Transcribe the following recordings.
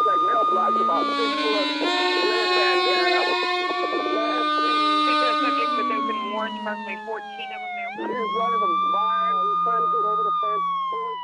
suspect male blocks about 6 foot, red bandana. Speaking of subjects with open warrants, approximately 14 of them male. Here's one of them fired. He's trying to get over the fence towards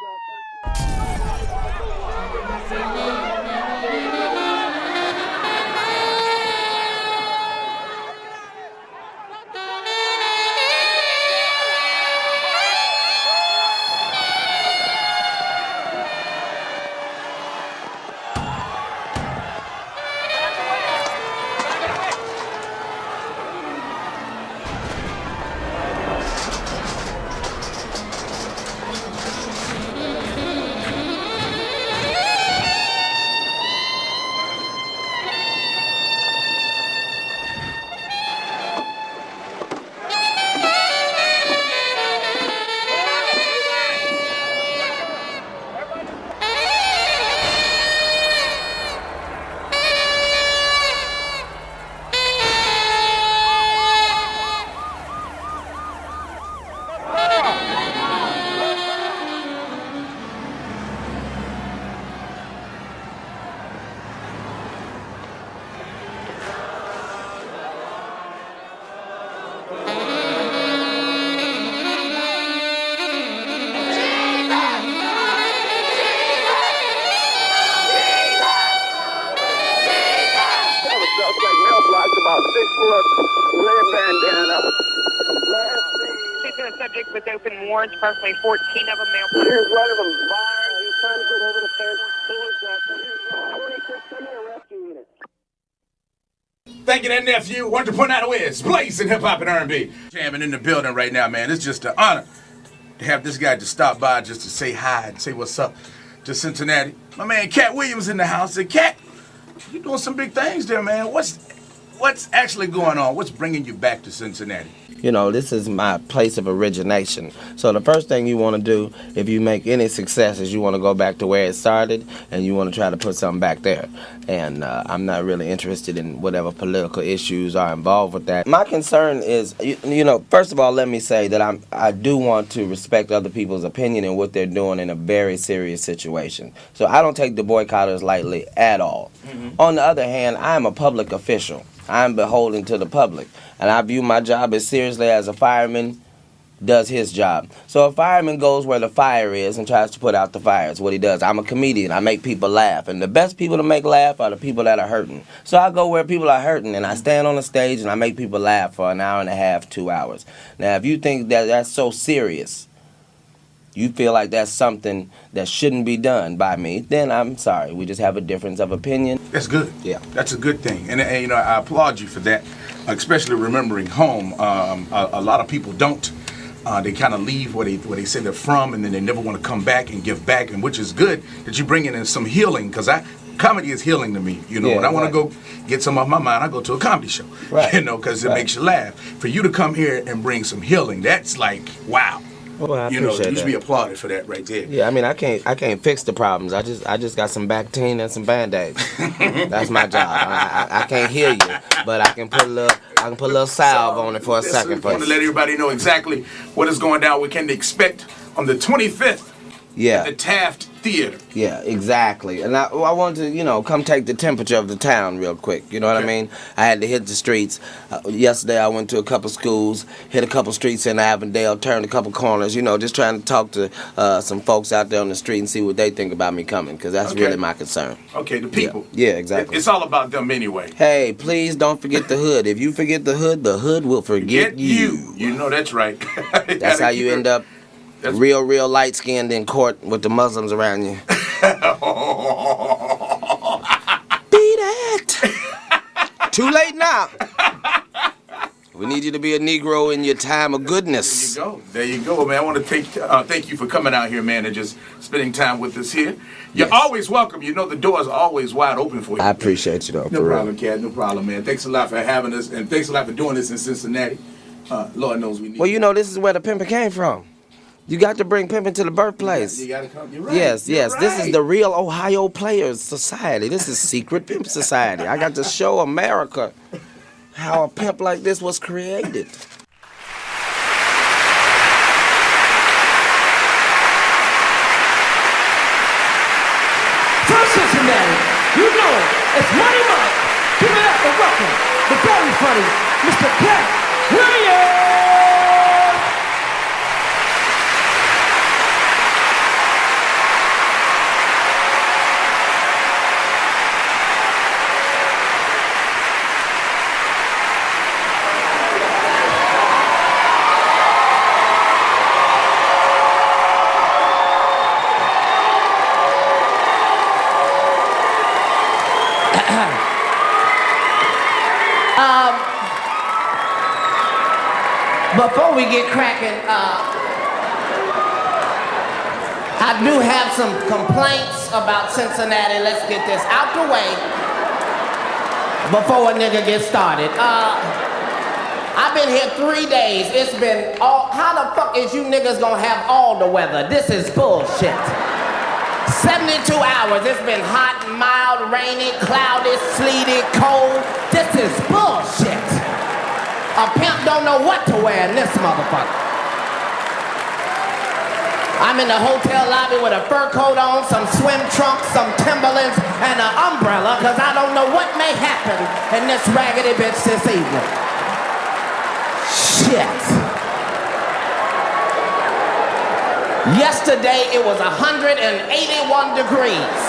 about 6 foot, red bandana. Speaking of subjects with open warrants, approximately 14 of them male. Here's one of them fired. He's trying to get over the fence towards that. 26, send me a rescue unit. Thank you, that nephew. Wanted to point out where it's blazing hip-hop and R&B. Jamming in the building right now, man. It's just an honor to have this guy just stop by just to say hi and say what's up to Cincinnati. My man Katt Williams in the house. And Katt, you're doing some big things there, man. What's actually going on? What's bringing you back to Cincinnati? You know, this is my place of origination. So the first thing you want to do if you make any success is you want to go back to where it started and you want to try to put something back there. And I'm not really interested in whatever political issues are involved with that. My concern is, you know, first of all, let me say that I do want to respect other people's opinion and what they're doing in a very serious situation. So I don't take the boycotters lightly at all. On the other hand, I'm a public official. I'm beholden to the public, and I view my job as seriously as a fireman does his job. So a fireman goes where the fire is and tries to put out the fire. That's what he does. I'm a comedian. I make people laugh, and the best people to make laugh are the people that are hurting. So I go where people are hurting, and I stand on the stage and I make people laugh for an hour and a half, 2 hours. Now, if you think that that's so serious, you feel like that's something that shouldn't be done by me, then I'm sorry. We just have a difference of opinion. That's good. Yeah. That's a good thing. And you know, I applaud you for that, especially remembering home. A lot of people don't. They kind of leave where they say they're from, and then they never want to come back and give back, and which is good that you bring in some healing, because comedy is healing to me. You know, Yeah, when I want right. to go get some off my mind, I go to a comedy show. Right. You know, because it Right. makes you laugh. For you to come here and bring some healing, that's like, wow. Well, I You know, appreciate you should that. be applauded for that right there. Yeah, I mean, I can't fix the problems. I just got some Bactine and some Band-Aids. That's my job. I can't hear you, but I can put a little salve on it for a second. I want to let everybody know exactly what is going down. We can expect on the 25th Yeah. at the Taft Theater. Yeah, exactly. And I wanted to, you know, come take the temperature of the town real quick. You know what I Okay. mean? I had to hit the streets. Yesterday I went to a couple schools, hit a couple streets in Avondale, turned a couple corners, you know, just trying to talk to some folks out there on the street and see what they think about me coming, because that's Okay. really my concern. Okay, the people. Yeah, exactly. It's all about them anyway. Hey, please don't forget the hood. If you forget the hood will forget Get you. You know that's right. That's how you end up real light-skinned in court with the Muslims around you. Beat it! Too late now. We need you to be a Negro in your time of goodness. There you go, man. I want to thank you for coming out here, man, and just spending time with us here. You're always welcome. You know the door is always wide open for you. I appreciate you, though. No problem, Katt. No problem, man. Thanks a lot for having us, and thanks a lot for doing this in Cincinnati. Lord knows we need. Well, you know, this is where the pimpin' came from. You got to bring pimpin' to the birthplace. You gotta come. You're right. Yes. You're This is right. the real Ohio Players Society. This is Secret Pimp Society. I got to show America how a pimp like this was created. From Cincinnati, It's Money Mike. Give it up and welcome the very funny Mr. Katt Williams. Before we get cracking, I do have some complaints about Cincinnati. Let's get this out the way before a nigga gets started. I've been here 3 days. It's been how the fuck is you niggas gonna have all the weather? This is bullshit. 72 hours. It's been hot, mild, rainy, cloudy, sleety, cold. This is bullshit. A pimp don't know what to wear in this motherfucker. I'm in the hotel lobby with a fur coat on, some swim trunks, some Timberlands, and an umbrella, because I don't know what may happen in this raggedy bitch this evening. Shit. Yesterday it was 181 degrees.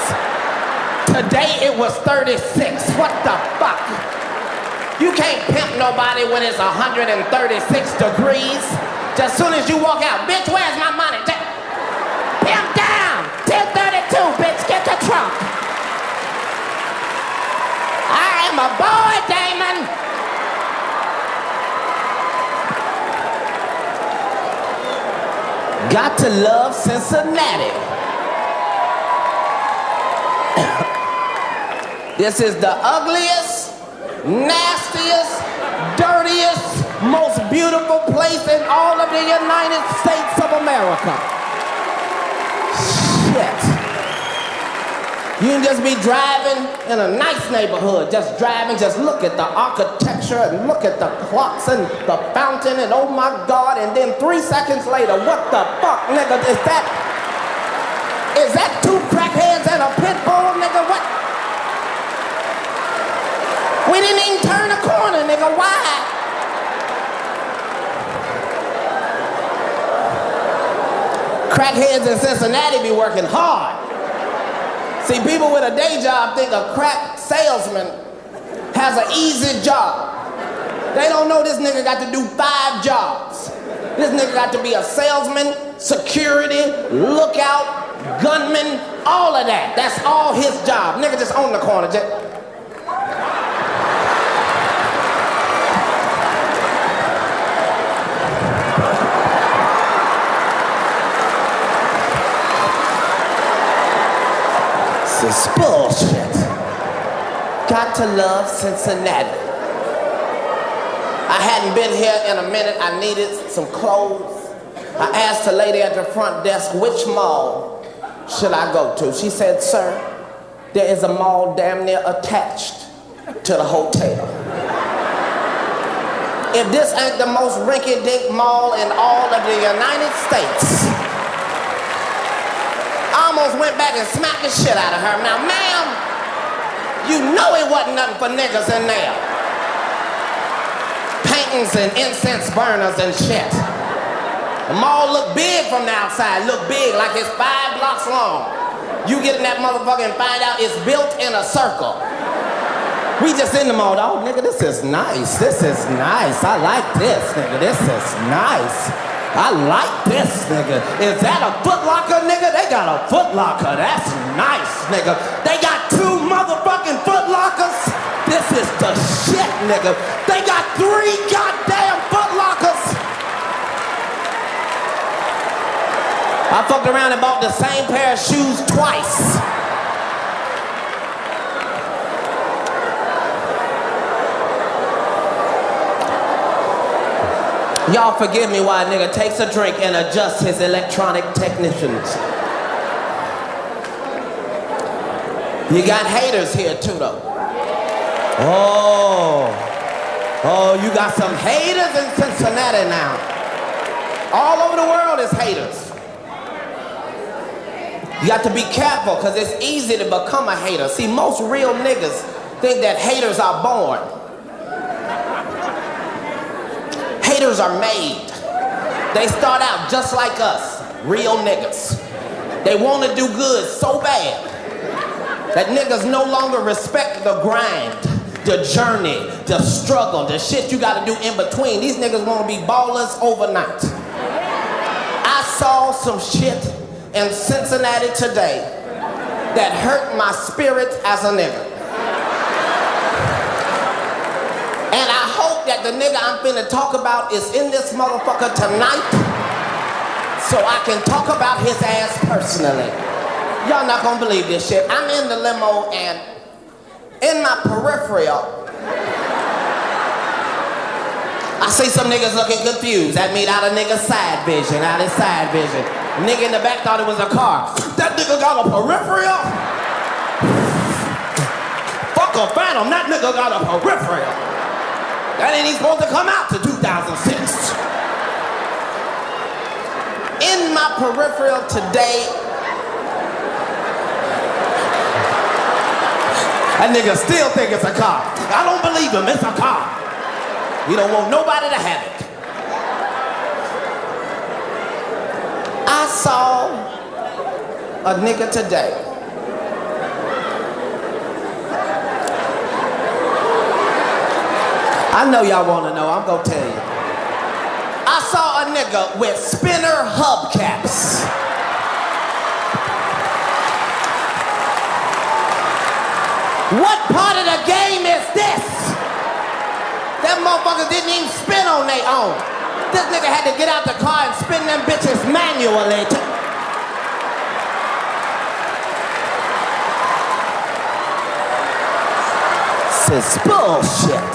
Today it was 36. What the fuck? You can't pimp nobody when it's 136 degrees. Just soon as you walk out, bitch, where's my money? Pimp down! 1032, bitch, get the trunk. I am a boy, Damon. Got to love Cincinnati. This is the ugliest, nastiest, dirtiest, most beautiful place in all of the United States of America. Shit. You can just be driving in a nice neighborhood, just driving, just look at the architecture and look at the clocks and the fountain and oh my God, and then 3 seconds later, what the fuck, nigga, is that? Is that 2 crackheads and a pit bull, nigga, what? We didn't even turn a corner, nigga, why? Crackheads in Cincinnati be working hard. See, people with a day job think a crack salesman has an easy job. They don't know this nigga got to do 5 jobs. This nigga got to be a salesman, security, lookout, gunman, all of that. That's all his job. Nigga just on the corner, just... This is bullshit. Got to love Cincinnati. I hadn't been here in a minute. I needed some clothes. I asked the lady at the front desk, which mall should I go to? She said, sir, there is a mall damn near attached to the hotel. If this ain't the most rinky-dink mall in all of the United States, I almost went back and smacked the shit out of her. Now, ma'am, you know it wasn't nothing for niggas in there. Paintings and incense burners and shit. The mall look big from the outside, look big, like it's 5 blocks long. You get in that motherfucker and find out it's built in a circle. We just in the mall, oh, nigga, this is nice. This is nice. I like this, nigga. This is nice. I like this, nigga. Is that a Foot Locker, nigga? They got a Foot Locker. That's nice, nigga. They got 2 motherfucking Foot Lockers. This is the shit, nigga. They got 3 goddamn Foot Lockers. I fucked around and bought the same pair of shoes twice. Y'all forgive me while a nigga takes a drink and adjusts his electronic technicians. You got haters here too, though. Oh, you got some haters in Cincinnati now. All over the world is haters. You got to be careful, because it's easy to become a hater. See, most real niggas think that haters are born. Haters are made. They start out just like us, real niggas. They want to do good so bad that niggas no longer respect the grind, the journey, the struggle, the shit you got to do in between. These niggas want to be ballers overnight. I saw some shit in Cincinnati today that hurt my spirit as a nigga. And I hope that the nigga I'm finna talk about is in this motherfucker tonight so I can talk about his ass personally. Y'all not gonna believe this shit. I'm in the limo and in my peripheral, I see some niggas looking confused. That mean out of nigga's side vision, out of his side vision. The nigga in the back thought it was a car. That nigga got a peripheral? Fuck a phantom, that nigga got a peripheral. That ain't even supposed to come out to 2006. In my peripheral today, that nigga still think it's a car. I don't believe him, it's a car. You don't want nobody to have it. I saw a nigga today. I know y'all wanna know, I'm gonna tell you. I saw a nigga with spinner hubcaps. What part of the game is this? That motherfucker didn't even spin on their own. This nigga had to get out the car and spin them bitches manually. This is bullshit.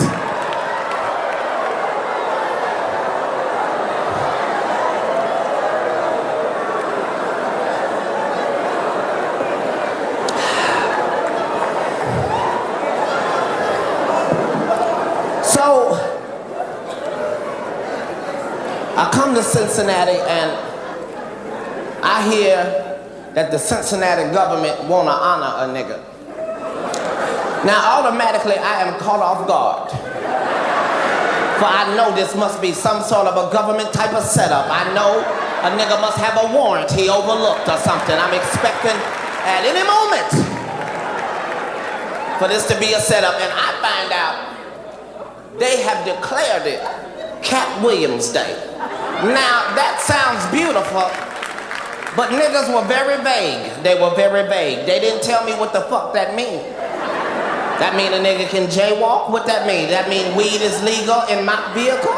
So, I come to Cincinnati and I hear that the Cincinnati government wanna honor a nigga. Now automatically I am caught off guard. For I know this must be some sort of a government type of setup. I know a nigga must have a warrant he overlooked or something. I'm expecting at any moment for this to be a setup, and I find out they have declared it Katt Williams Day. Now, that sounds beautiful, but niggas were very vague. They were very vague. They didn't tell me what the fuck that mean. That mean a nigga can jaywalk? What that mean? That mean weed is legal in my vehicle?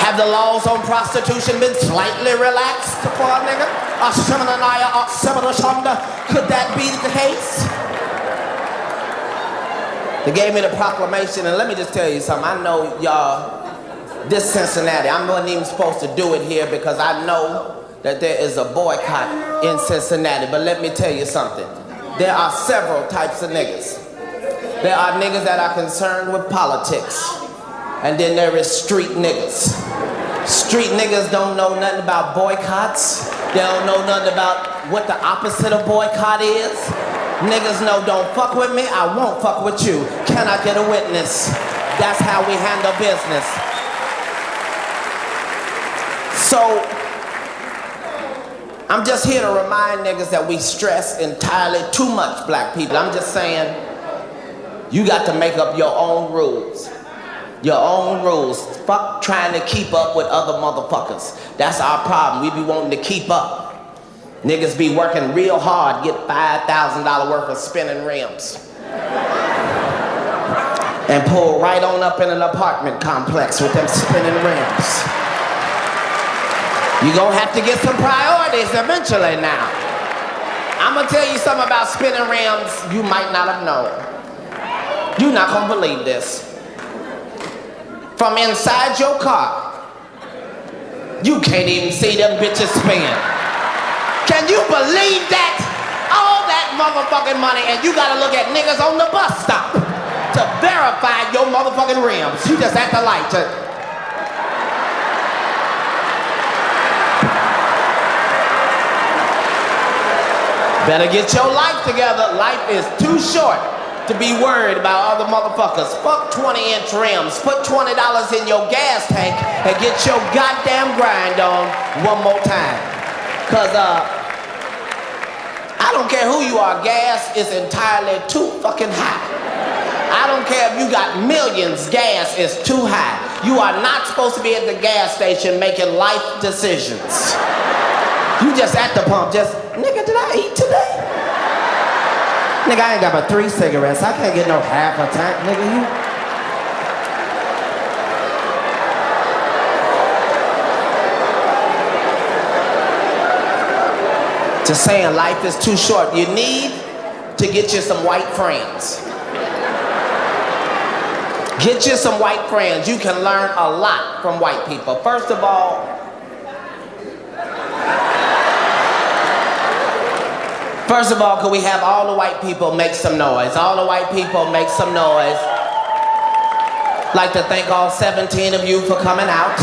Have the laws on prostitution been slightly relaxed for a nigga? Could that be the case? They gave me the proclamation, and let me just tell you something. I know y'all, this Cincinnati, I wasn't even supposed to do it here because I know that there is a boycott in Cincinnati, but let me tell you something. There are several types of niggas. There are niggas that are concerned with politics, and then there is street niggas. Street niggas don't know nothing about boycotts. They don't know nothing about what the opposite of boycott is. Niggas know, don't fuck with me, I won't fuck with you. Can I get a witness? That's how we handle business. So, I'm just here to remind niggas that we stress entirely too much, black people. I'm just saying, you got to make up your own rules. Your own rules. Fuck trying to keep up with other motherfuckers. That's our problem. We be wanting to keep up. Niggas be working real hard, get $5,000 worth of spinning rims. And pull right on up in an apartment complex with them spinning rims. You gonna have to get some priorities eventually now. I'm gonna tell you something about spinning rims you might not have known. You're not gonna believe this. From inside your car, you can't even see them bitches spin. Can you believe that? All that motherfucking money, and you gotta look at niggas on the bus stop to verify your motherfucking rims. You just at the light to... Better get your life together. Life is too short to be worried about other motherfuckers. Fuck 20-inch rims. Put $20 in your gas tank and get your goddamn grind on one more time. Cause I don't care who you are, gas is entirely too fucking high. I don't care if you got millions, gas is too high. You are not supposed to be at the gas station making life decisions. You just at the pump, nigga, did I eat today? Nigga, I ain't got but 3 cigarettes. I can't get no half a tank, nigga. You just saying, life is too short. You need to get you some white friends. Get you some white friends. You can learn a lot from white people. First of all, could we have all the white people make some noise? All the white people make some noise. Like to thank all 17 of you for coming out.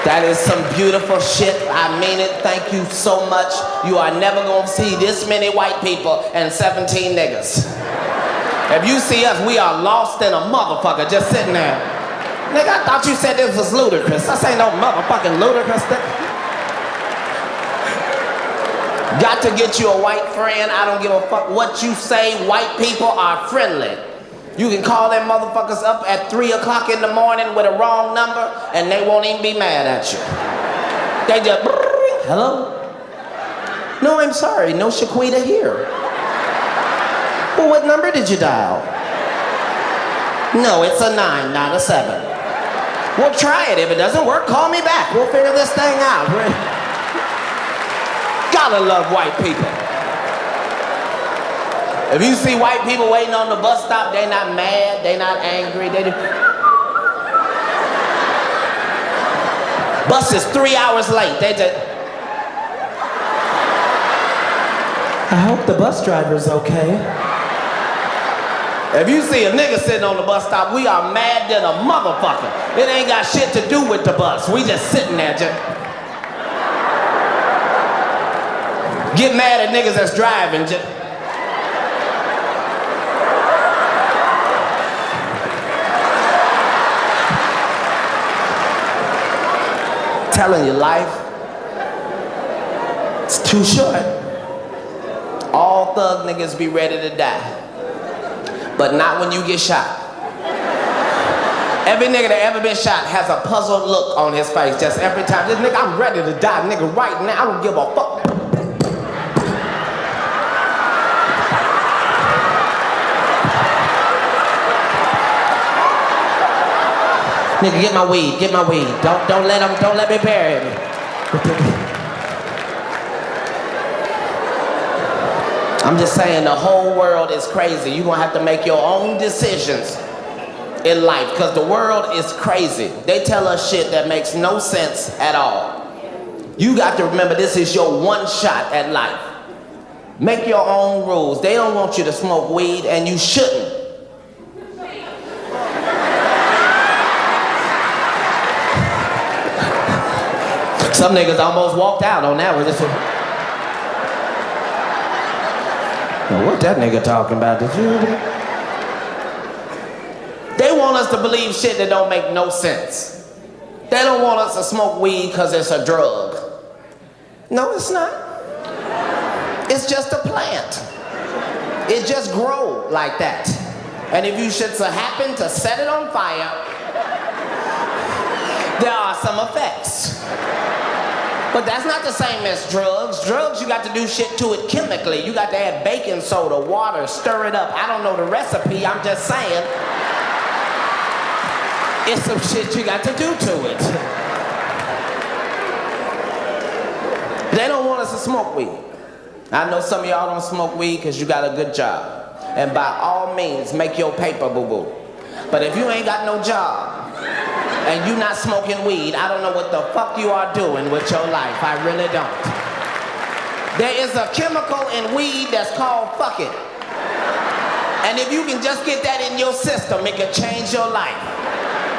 That is some beautiful shit. I mean it. Thank you so much. You are never gonna see this many white people and 17 niggas. If you see us, we are lost in a motherfucker just sitting there. Nigga, I thought you said this was ludicrous. This ain't no motherfucking ludicrous thing. Got to get you a white friend. I don't give a fuck what you say. White people are friendly. You can call them motherfuckers up at 3 o'clock in the morning with a wrong number and they won't even be mad at you. They just, hello? No, I'm sorry, no Shaquita here. Well, what number did you dial? No, it's a 9, not a 7. Well, try it. If it doesn't work, call me back. We'll figure this thing out. Gotta love white people. If you see white people waiting on the bus stop, they not mad, they not angry, bus is 3 hours late, they just... I hope the bus driver's okay. If you see a nigga sitting on the bus stop, we are mad than a motherfucker. It ain't got shit to do with the bus. We just sitting there just... Get mad at niggas that's driving just... Telling you, life, it's too short. All thug niggas be ready to die, but not when you get shot. Every nigga that ever been shot has a puzzled look on his face, just every time. This nigga, I'm ready to die, nigga, right now. I don't give a fuck. Nigga, get my weed, get my weed. Don't let me bury me. I'm just saying, the whole world is crazy. You're gonna have to make your own decisions in life, because the world is crazy. They tell us shit that makes no sense at all. You got to remember, this is your one shot at life. Make your own rules. They don't want you to smoke weed, and you shouldn't. Some niggas almost walked out on that one. Well, what that nigga talking about? Did you? They want us to believe shit that don't make no sense. They don't want us to smoke weed because it's a drug. No, it's not. It's just a plant. It just grows like that. And if you should happen to set it on fire, there are some effects. But that's not the same as drugs. Drugs, you got to do shit to it chemically. You got to add baking soda, water, stir it up. I don't know the recipe, I'm just saying. It's some shit you got to do to it. They don't want us to smoke weed. I know some of y'all don't smoke weed because you got a good job. And by all means, make your paper, boo-boo. But if you ain't got no job, and you not smoking weed, I don't know what the fuck you are doing with your life. I really don't. There is a chemical in weed that's called fuck it. And if you can just get that in your system, it can change your life.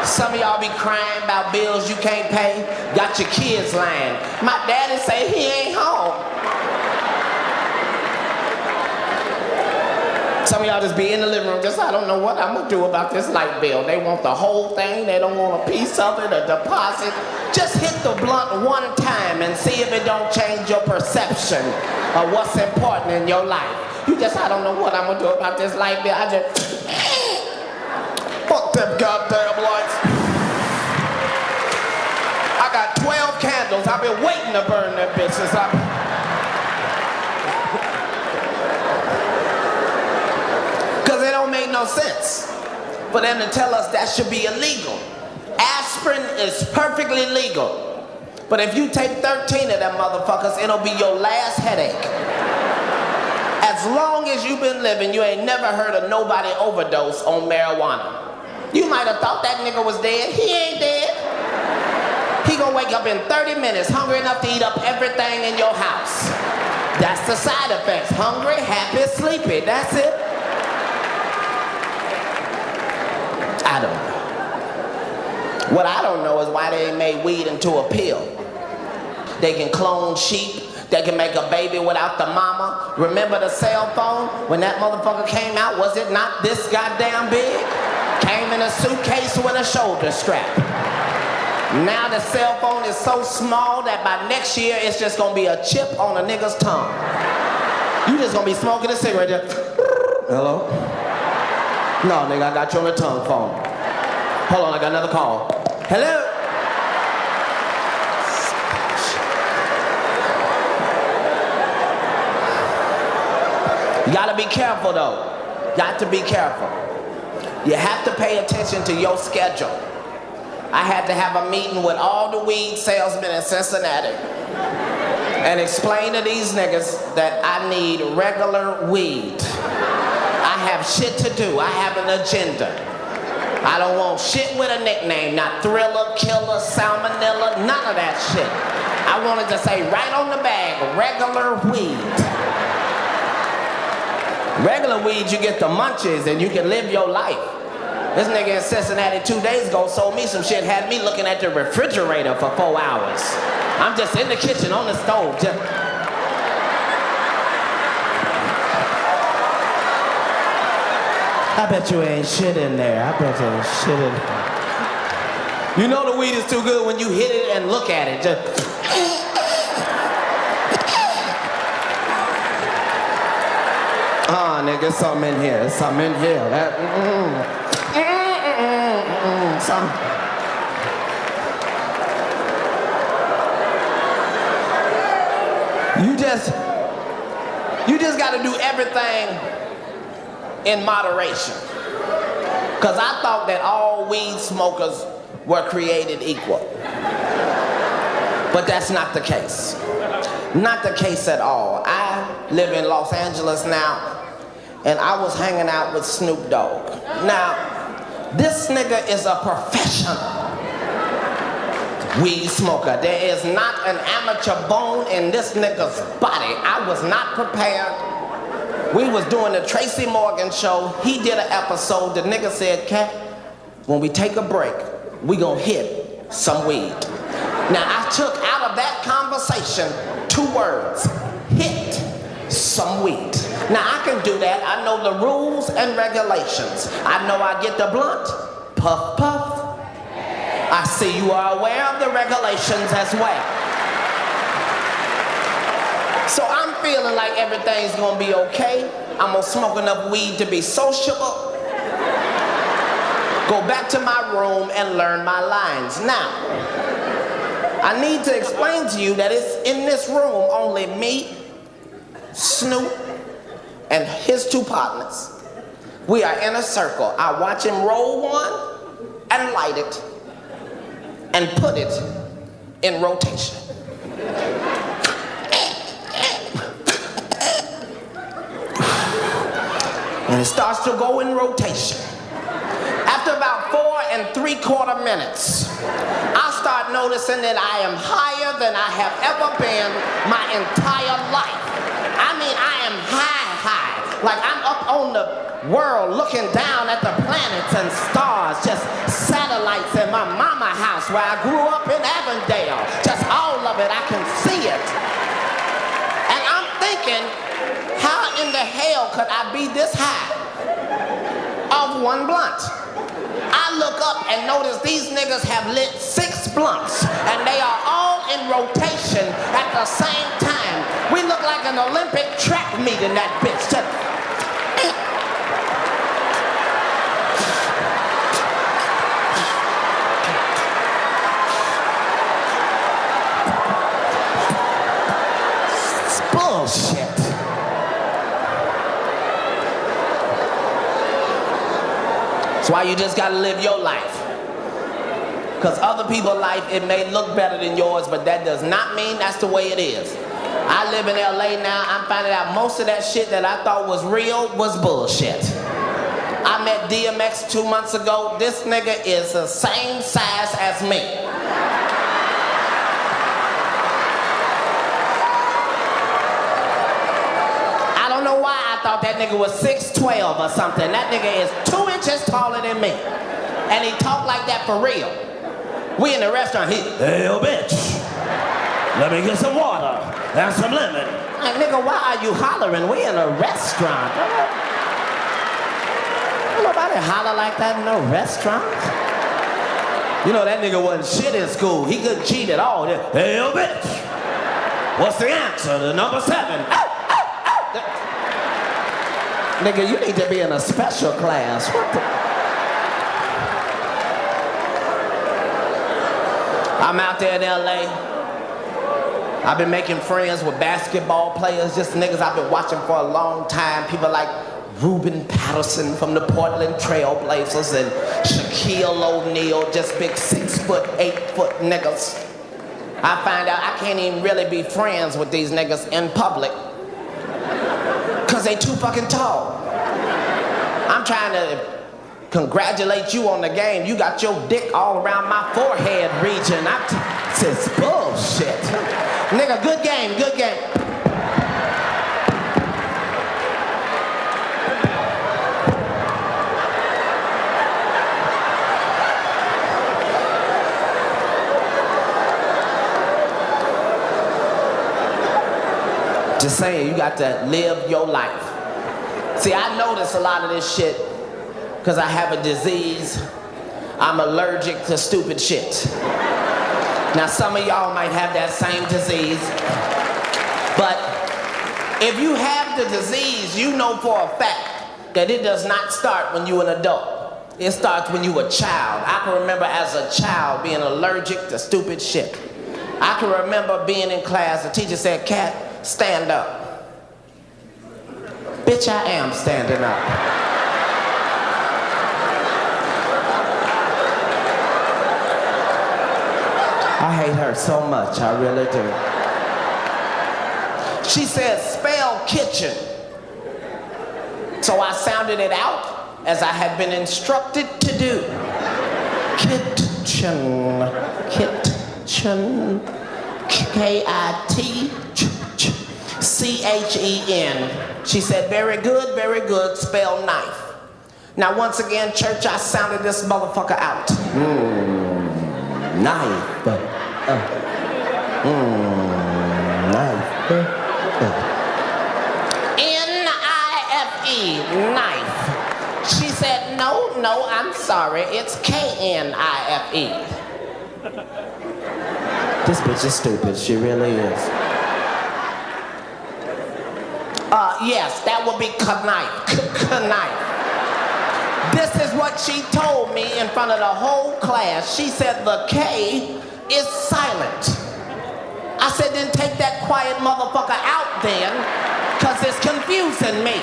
Some of y'all be crying about bills you can't pay. Got your kids lying. My daddy say he ain't home. Some of y'all just be in the living room, just I don't know what I'm gonna do about this light bill. They want the whole thing, they don't want a piece of it, a deposit. Just hit the blunt one time and see if it don't change your perception of what's important in your life. You just, I don't know what I'm gonna do about this light bill. I just, fuck them goddamn lights. I got 12 candles, I've been waiting to burn them bitches up. It don't make no sense for them to tell us that should be illegal. Aspirin is perfectly legal. But if you take 13 of them motherfuckers, it'll be your last headache. As long as you've been living, you ain't never heard of nobody overdose on marijuana. You might have thought that nigga was dead. He ain't dead. He gonna wake up in 30 minutes, hungry enough to eat up everything in your house. That's the side effects. Hungry, happy, sleepy. That's it. I don't know. What I don't know is why they ain't made weed into a pill. They can clone sheep. They can make a baby without the mama. Remember the cell phone? When that motherfucker came out, was it not this goddamn big? Came in a suitcase with a shoulder strap. Now the cell phone is so small that by next year it's just gonna be a chip on a nigga's tongue. You just gonna be smoking a cigarette just, hello? No, nigga, I got you on the tongue phone. Hold on, I got another call. Hello? You gotta be careful though. Got to be careful. You have to pay attention to your schedule. I had to have a meeting with all the weed salesmen in Cincinnati and explain to these niggas that I need regular weed. I have shit to do. I have an agenda. I don't want shit with a nickname, not Thriller, Killer, Salmonella, none of that shit. I wanted to say right on the bag, regular weed. Regular weed, you get the munchies and you can live your life. This nigga in Cincinnati 2 days ago sold me some shit, had me looking at the refrigerator for 4 hours. I'm just in the kitchen on the stove, just... I bet you ain't shit in there. I bet you ain't shit in there. You know the weed is too good when you hit it and look at it. Just... nigga, something in here. Something in here. Something. You just got to do everything in moderation. Because I thought that all weed smokers were created equal. But that's not the case. Not the case at all. I live in Los Angeles now, and I was hanging out with Snoop Dogg. Now, this nigga is a professional weed smoker. There is not an amateur bone in this nigga's body. I was not prepared. We was doing the Tracy Morgan show. He did an episode. The nigga said, Katt, when we take a break, we gonna hit some weed. Now, I took out of that conversation 2 words, hit some weed. Now, I can do that. I know the rules and regulations. I know I get the blunt, puff, puff. I see you are aware of the regulations as well. So I'm feeling like everything's gonna be okay. I'm gonna smoke enough weed to be sociable. Go back to my room and learn my lines. Now, I need to explain to you that it's in this room only me, Snoop, and his 2 partners. We are in a circle. I watch him roll one and light it and put it in rotation. And it starts to go in rotation. After about 4 3/4 minutes, I start noticing that I am higher than I have ever been my entire life. I mean, I am high. Like I'm up on the world looking down at the planets and stars, just satellites in my mama house where I grew up in Avondale. Just all of it, I can see it. And I'm thinking, how in the hell could I be this high of one blunt? I look up and notice these niggas have lit 6 blunts and they are all in rotation at the same time. We look like an Olympic track meet in that bitch. Just it's bullshit. That's why you just gotta live your life. Because other people's life, it may look better than yours, but that does not mean that's the way it is. I live in LA now, I'm finding out most of that shit that I thought was real was bullshit. I met DMX 2 months ago. This nigga is the same size as me. I don't know why I thought that nigga was 6'12" or something. That nigga is 2 inches taller than me. And he talked like that for real. We in the restaurant, hey, yo, bitch, let me get some water and some lemon. Like, nigga, why are you hollering? We in a restaurant. Don't nobody holler like that in no restaurant. You know, that nigga wasn't shit in school. He couldn't cheat at all. Hey, yo, bitch, what's the answer to number 7? Nigga, you need to be in a special class. What the? I'm out there in LA. I've been making friends with basketball players, just niggas I've been watching for a long time. People like Ruben Patterson from the Portland Trail Blazers and Shaquille O'Neal, just big 6 foot, 8 foot niggas. I find out I can't even really be friends with these niggas in public because they too fucking tall. I'm trying to congratulate you on the game. You got your dick all around my forehead region. It's bullshit. Nigga, good game, good game. Just saying, you got to live your life. See, I notice a lot of this shit because I have a disease. I'm allergic to stupid shit. Now, some of y'all might have that same disease, but if you have the disease, you know for a fact that it does not start when you're an adult. It starts when you're a child. I can remember as a child being allergic to stupid shit. I can remember being in class, the teacher said, "Katt, stand up." Bitch, I am standing up. I hate her so much, I really do. She said, spell kitchen. So I sounded it out as I had been instructed to do. Kitchen, kitchen, K-I-T-C-H-E-N. She said, very good, spell knife. Now once again, church, I sounded this motherfucker out. Knife. Knife. N-I-F-E, knife. She said, no, I'm sorry, it's K-N-I-F-E. This bitch is stupid, she really is. Yes, that would be knife. Knife. This is what she told me in front of the whole class. She said the K is silent. I said, then take that quiet motherfucker out then, because it's confusing me.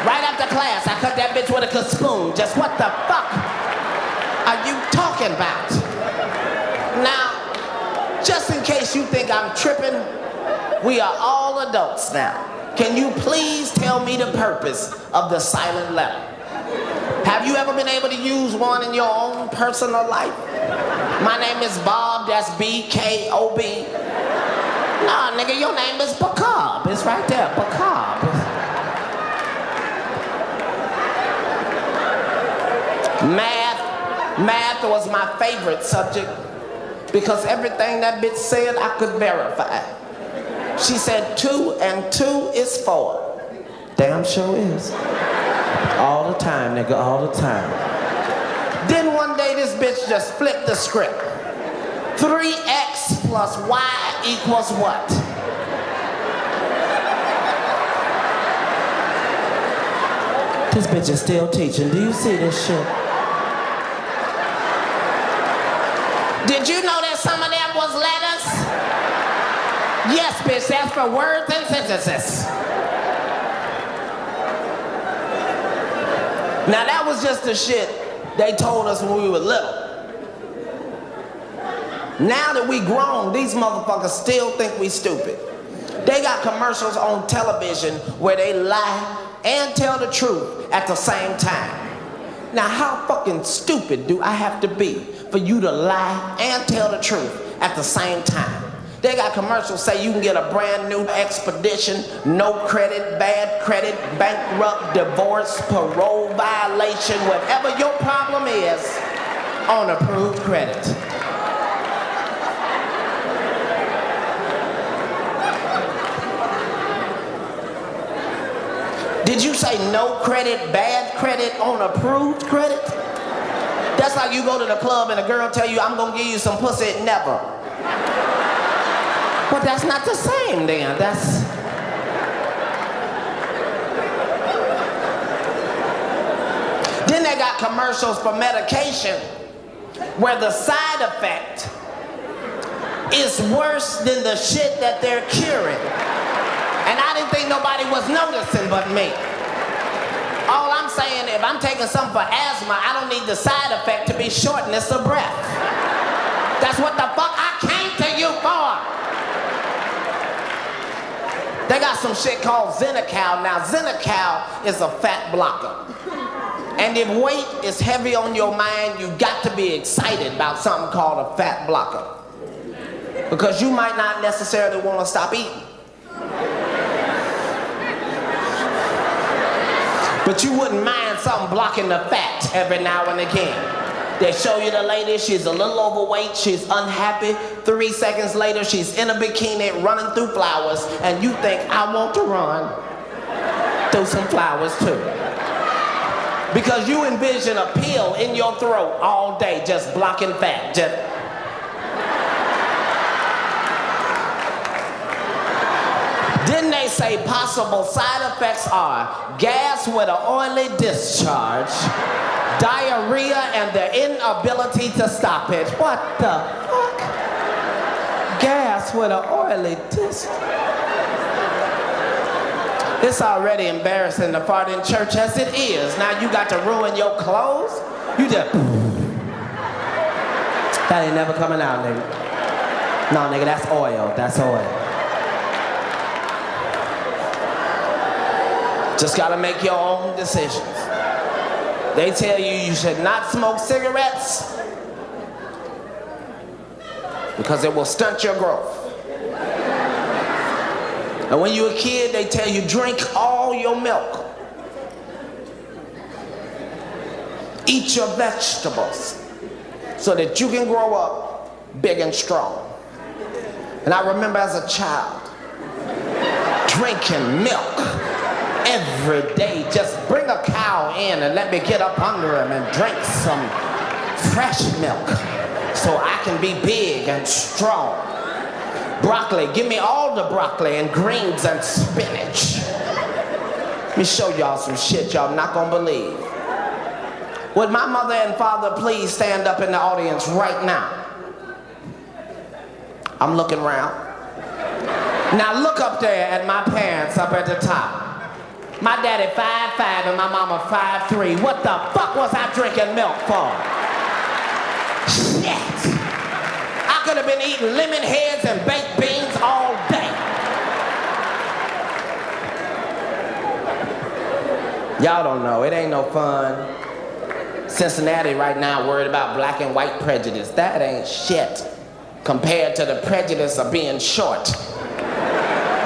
Right after class, I cut that bitch with a spoon. Just what the fuck are you talking about? Now, just in case you think I'm tripping, we are all adults now. Can you please tell me the purpose of the silent letter? Have you ever been able to use one in your own personal life? My name is Bob, that's B-K-O-B. Nah, nigga, your name is Bacab. It's right there, Bacab. Math was my favorite subject because everything that bitch said I could verify. She said 2 and 2 is 4. Damn sure is. All the time, nigga, all the time. Then one day this bitch just flipped the script. 3x plus y equals what? This bitch is still teaching. Do you see this shit? Did you know that some of them was letters? Yes, bitch, that's for words and sentences. Now that was just the shit they told us when we were little. Now that we grown, these motherfuckers still think we stupid. They got commercials on television where they lie and tell the truth at the same time. Now how fucking stupid do I have to be for you to lie and tell the truth at the same time? They got commercials say you can get a brand new expedition, no credit, bad credit, bankrupt, divorce, parole violation, whatever your problem is, on approved credit. Did you say no credit, bad credit, on approved credit? That's like you go to the club and a girl tell you, I'm gonna give you some pussy, never. But that's not the same then, that's... Then they got commercials for medication where the side effect is worse than the shit that they're curing. And I didn't think nobody was noticing but me. All I'm saying, if I'm taking something for asthma, I don't need the side effect to be shortness of breath. That's what the fuck I came to you for. They got some shit called Xenical. Now, Xenical is a fat blocker. And if weight is heavy on your mind, you got to be excited about something called a fat blocker. Because you might not necessarily want to stop eating. But you wouldn't mind something blocking the fat every now and again. They show you the lady, she's a little overweight, she's unhappy. 3 seconds later, she's in a bikini running through flowers, and you think, I want to run through some flowers too. Because you envision a pill in your throat all day, just blocking fat. Didn't they say possible side effects are gas with an oily discharge, diarrhea, and the inability to stop it? What the fuck? Gas with an oily discharge. It's already embarrassing to fart in church as it is. Now you got to ruin your clothes? You just... That ain't never coming out, nigga. No, nigga, that's oil. That's oil. Just gotta make your own decisions. They tell you you should not smoke cigarettes because it will stunt your growth. And when you're a kid, they tell you drink all your milk. Eat your vegetables so that you can grow up big and strong. And I remember as a child drinking milk every day. Just bring a cow in and let me get up under him and drink some fresh milk so I can be big and strong. Broccoli, give me all the broccoli and greens and spinach. Let me show y'all some shit y'all not gonna believe. Would my mother and father please stand up in the audience right now? I'm looking around. Now look up there at my parents up at the top. My daddy 5'5" and my mama 5'3". What the fuck was I drinking milk for? Shit! I could have been eating lemon heads and baked beans all day. Y'all don't know, it ain't no fun. Cincinnati right now worried about black and white prejudice. That ain't shit compared to the prejudice of being short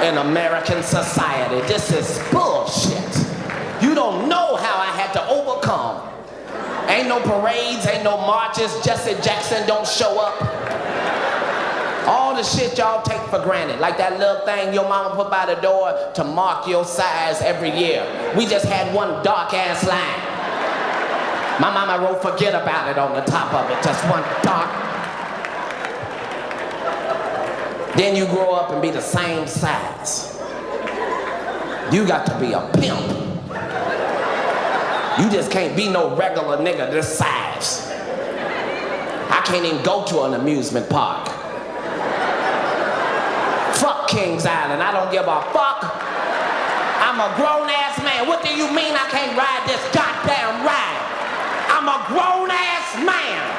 in American society. This is bullshit. You don't know how I had to overcome Ain't no parades, ain't no marches, Jesse Jackson don't show up. All the shit y'all take for granted, like that little thing your mama put by the door to mark your size every year. We just had one dark ass line. My mama wrote forget about it on the top of it, just one dark. Then you grow up and be the same size. You got to be a pimp. You just can't be no regular nigga this size. I can't even go to an amusement park. Fuck Kings Island, I don't give a fuck. I'm a grown ass man. What do you mean I can't ride this goddamn ride? I'm a grown ass man.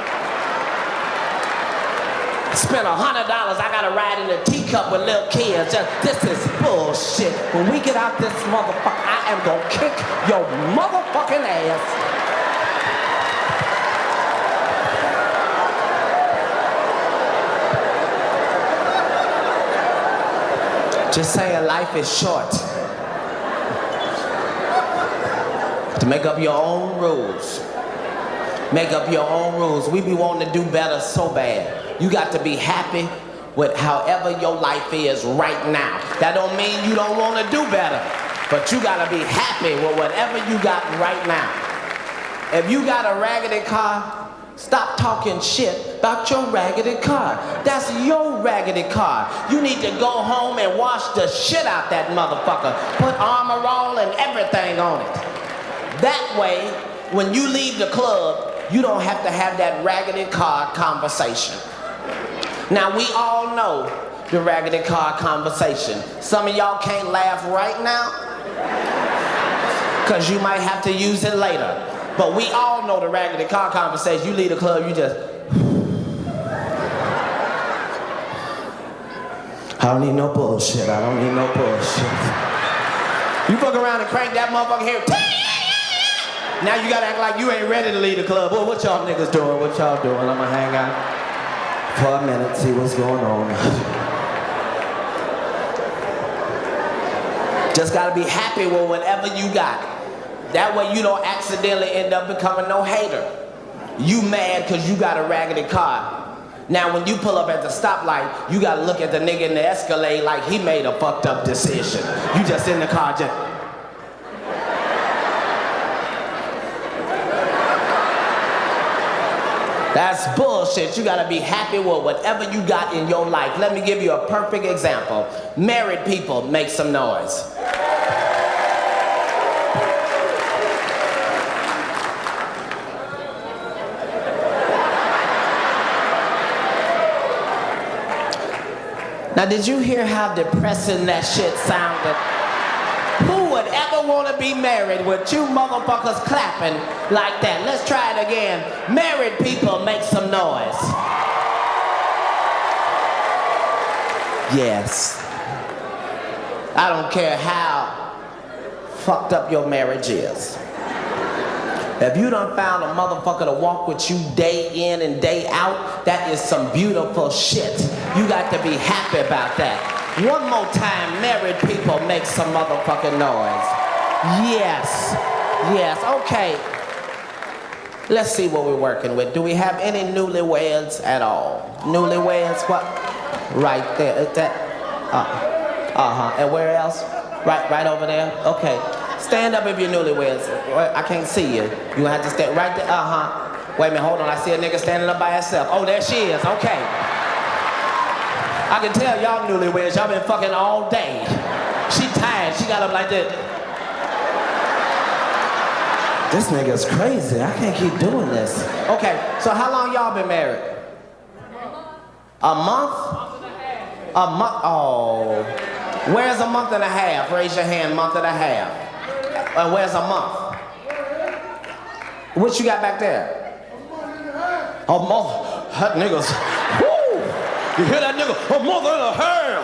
Spent $100, I gotta ride in a teacup with little kids. This is bullshit. When we get out this motherfucker, I am gonna kick your motherfucking ass. Just saying life is short. To make up your own rules. Make up your own rules. We be wanting to do better so bad. You got to be happy with however your life is right now. That don't mean you don't want to do better, but you got to be happy with whatever you got right now. If you got a raggedy car, stop talking shit about your raggedy car. That's your raggedy car. You need to go home and wash the shit out that motherfucker. Put Armor All and everything on it. That way, when you leave the club, you don't have to have that raggedy car conversation. Now, we all know the raggedy car conversation. Some of y'all can't laugh right now because you might have to use it later. But we all know the raggedy car conversation. You leave the club, you just... I don't need no bullshit. I don't need no bullshit. You fuck around and crank that motherfucker here. Now you gotta act like you ain't ready to leave the club. Well, what y'all niggas doing? What y'all doing? I'ma hang out for a minute, see what's going on. Just gotta be happy with whatever you got. That way you don't accidentally end up becoming no hater. You mad cause you got a raggedy car. Now when you pull up at the stoplight, you gotta look at the nigga in the Escalade like he made a fucked up decision. You just in the car just... That's bullshit. You gotta be happy with whatever you got in your life. Let me give you a perfect example. Married people, make some noise. Now, did you hear how depressing that shit sounded? Who would ever want to be married with you motherfuckers clapping like that? Let's try it again. Married people, make some noise. Yes. I don't care how fucked up your marriage is. If you done found a motherfucker to walk with you day in and day out, that is some beautiful shit. You got to be happy about that. One more time, married people, make some motherfucking noise. Yes, yes, okay. Let's see what we're working with. Do we have any newlyweds at all? Newlyweds, what? Right there, is that? And where else? Right over there? Okay. Stand up if you're newlyweds. I can't see you. You have to stand right there, Wait a minute, hold on, I see a nigga standing up by herself. Oh, there she is, okay. I can tell y'all newlyweds, y'all been fucking all day. She tired, she got up like this. This nigga's crazy, I can't keep doing this. Okay, so how long y'all been married? A month? A month, oh. Where's a month and a half? Raise your hand, month and a half. Where's a month? What you got back there? A month, that nigga's, woo! You hear that nigga? A mother and a half.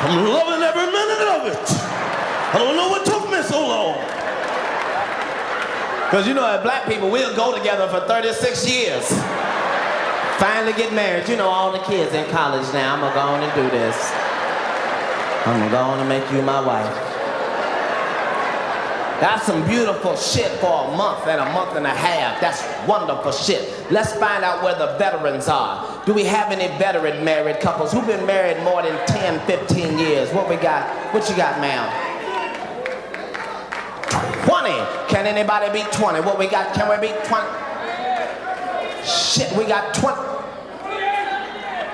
I'm loving every minute of it. I don't know what took me so long. Because you know, as black people, we'll go together for 36 years. Finally get married. You know, all the kids in college now. I'm gonna go on and do this. I'm gonna go on and make you my wife. That's some beautiful shit for a month and a half. That's wonderful shit. Let's find out where the veterans are. Do we have any veteran married couples? Who've been married more than 10, 15 years? What we got? What you got, ma'am? 20. Can anybody beat 20? What we got? Can we beat 20? Shit, we got 20.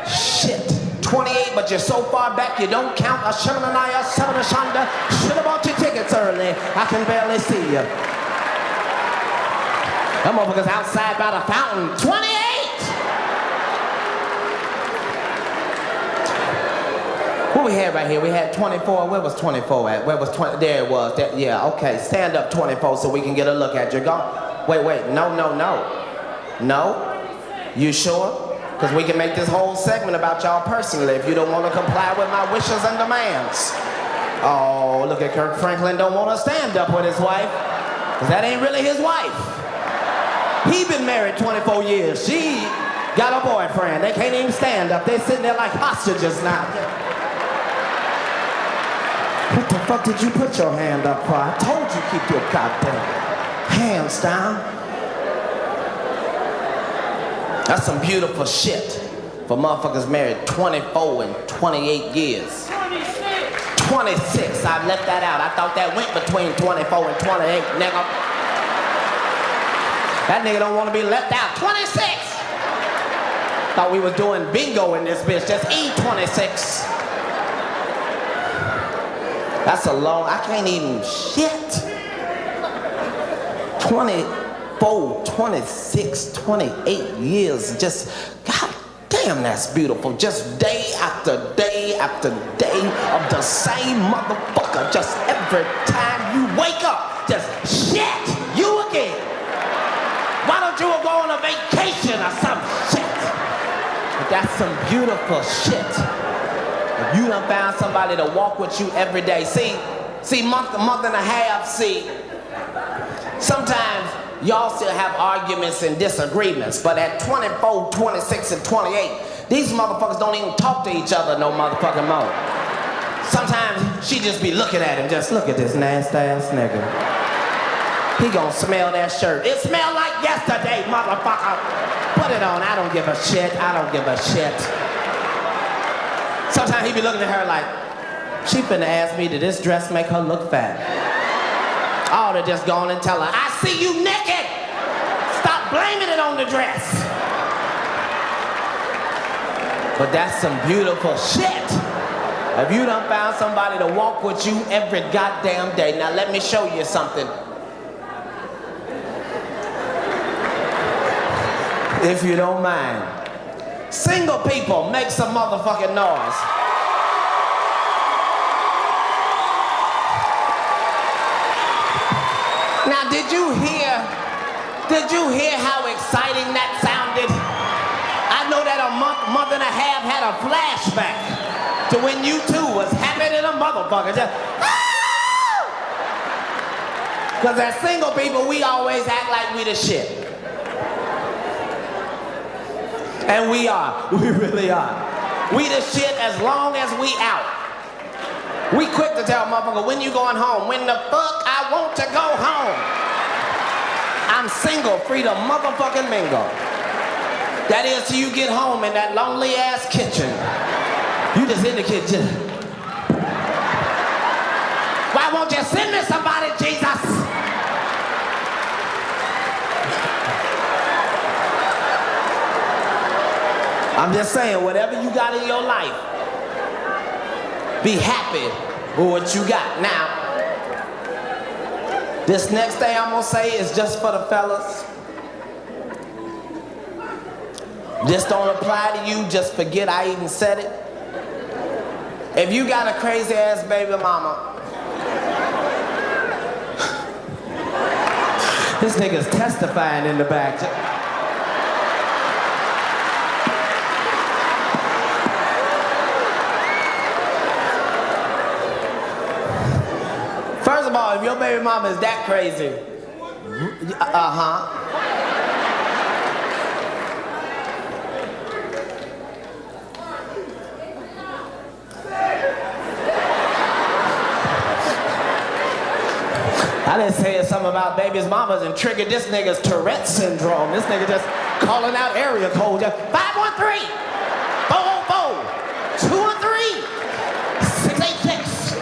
Shit. 28, but you're so far back you don't count. A Shamanaya, Samanashanda. Should have bought your tickets early. I can barely see you. Them motherfuckers outside by the fountain. 28! What we had right here? We had 24. Where was 24 at? Where was 20? There it was. There, yeah, okay. Stand up 24 so we can get a look at you. Go. Wait. No. No? You sure? Because we can make this whole segment about y'all personally if you don't want to comply with my wishes and demands. Oh, look at Kirk Franklin don't want to stand up with his wife. Because that ain't really his wife. He been married 24 years. She got a boyfriend. They can't even stand up. They're sitting there like hostages now. What the fuck did you put your hand up for? I told you keep your goddamn hands down. That's some beautiful shit for motherfuckers married 24 and 28 years. 26, I left that out. I thought that went between 24 and 28, nigga. That nigga don't want to be left out. 26! Thought we was doing bingo in this bitch, just E26. That's a long, I can't even shit. 24, 26, 28 years, just, god damn, that's beautiful. Just day after day after day of the same motherfucker. Just every time you wake up, just shit, you again. Why don't you go on a vacation or some shit? But that's some beautiful shit. If you done found somebody to walk with you every day. See, month and a half, sometimes y'all still have arguments and disagreements, but at 24, 26, and 28, these motherfuckers don't even talk to each other no motherfucking more. Sometimes she just be looking at him, just look at this nasty ass nigga. He gonna smell that shirt. It smell like yesterday, motherfucker. Put it on, I don't give a shit, I don't give a shit. Sometimes he be looking at her like, she finna ask me, did this dress make her look fat? I ought to just go on and tell her, I see you naked! Stop blaming it on the dress! But that's some beautiful shit. If you done found somebody to walk with you every goddamn day, now let me show you something. If you don't mind. Single people, make some motherfucking noise. Now, did you hear how exciting that sounded? I know that a month and a half had a flashback to when you two was happy than a motherfucker. Just, because as single people, we always act like we the shit. And we are. We really are. We the shit as long as we out. We quick to tell motherfucker, when you going home? When the fuck I want to go home? I'm single, free to motherfucking mingle. That is till you get home in that lonely ass kitchen. You just in the kitchen. Why won't you send me somebody, Jesus? I'm just saying, whatever you got in your life, be happy with what you got. Now, this next thing I'm gonna say is just for the fellas. This don't apply to you, just forget I even said it. If you got a crazy ass baby mama, this nigga's testifying in the back. First of all, if your baby mama is that crazy, I didn't say something about baby's mamas and triggered this nigga's Tourette syndrome. This nigga just calling out area code. 513, 404, 213, 686.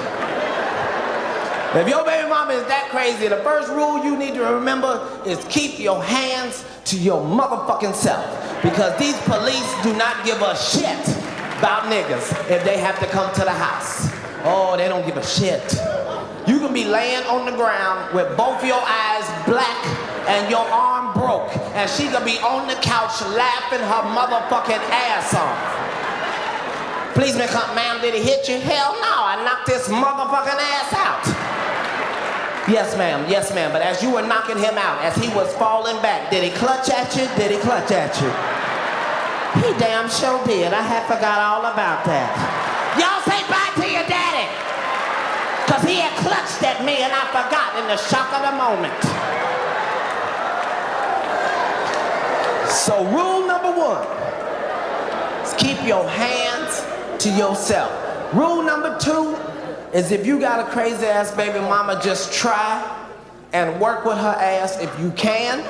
If your baby mama is that crazy, the first rule you need to remember is keep your hands to your motherfucking self. Because these police do not give a shit about niggas if they have to come to the house. Oh, they don't give a shit. You can be laying on the ground with both your eyes black and your arm broke, and she could be on the couch laughing her motherfucking ass off. Policeman come, ma'am, did he hit you? Hell no, I knocked this motherfucking ass out. Yes, ma'am, but as you were knocking him out, as he was falling back, did he clutch at you? Did he clutch at you? He damn sure did. I had forgot all about that. Y'all say bye to your daddy. Because he had clutched at me and I forgot in the shock of the moment. So rule number 1 is keep your hands to yourself. Rule number 2 is if you got a crazy ass baby mama, just try and work with her ass if you can,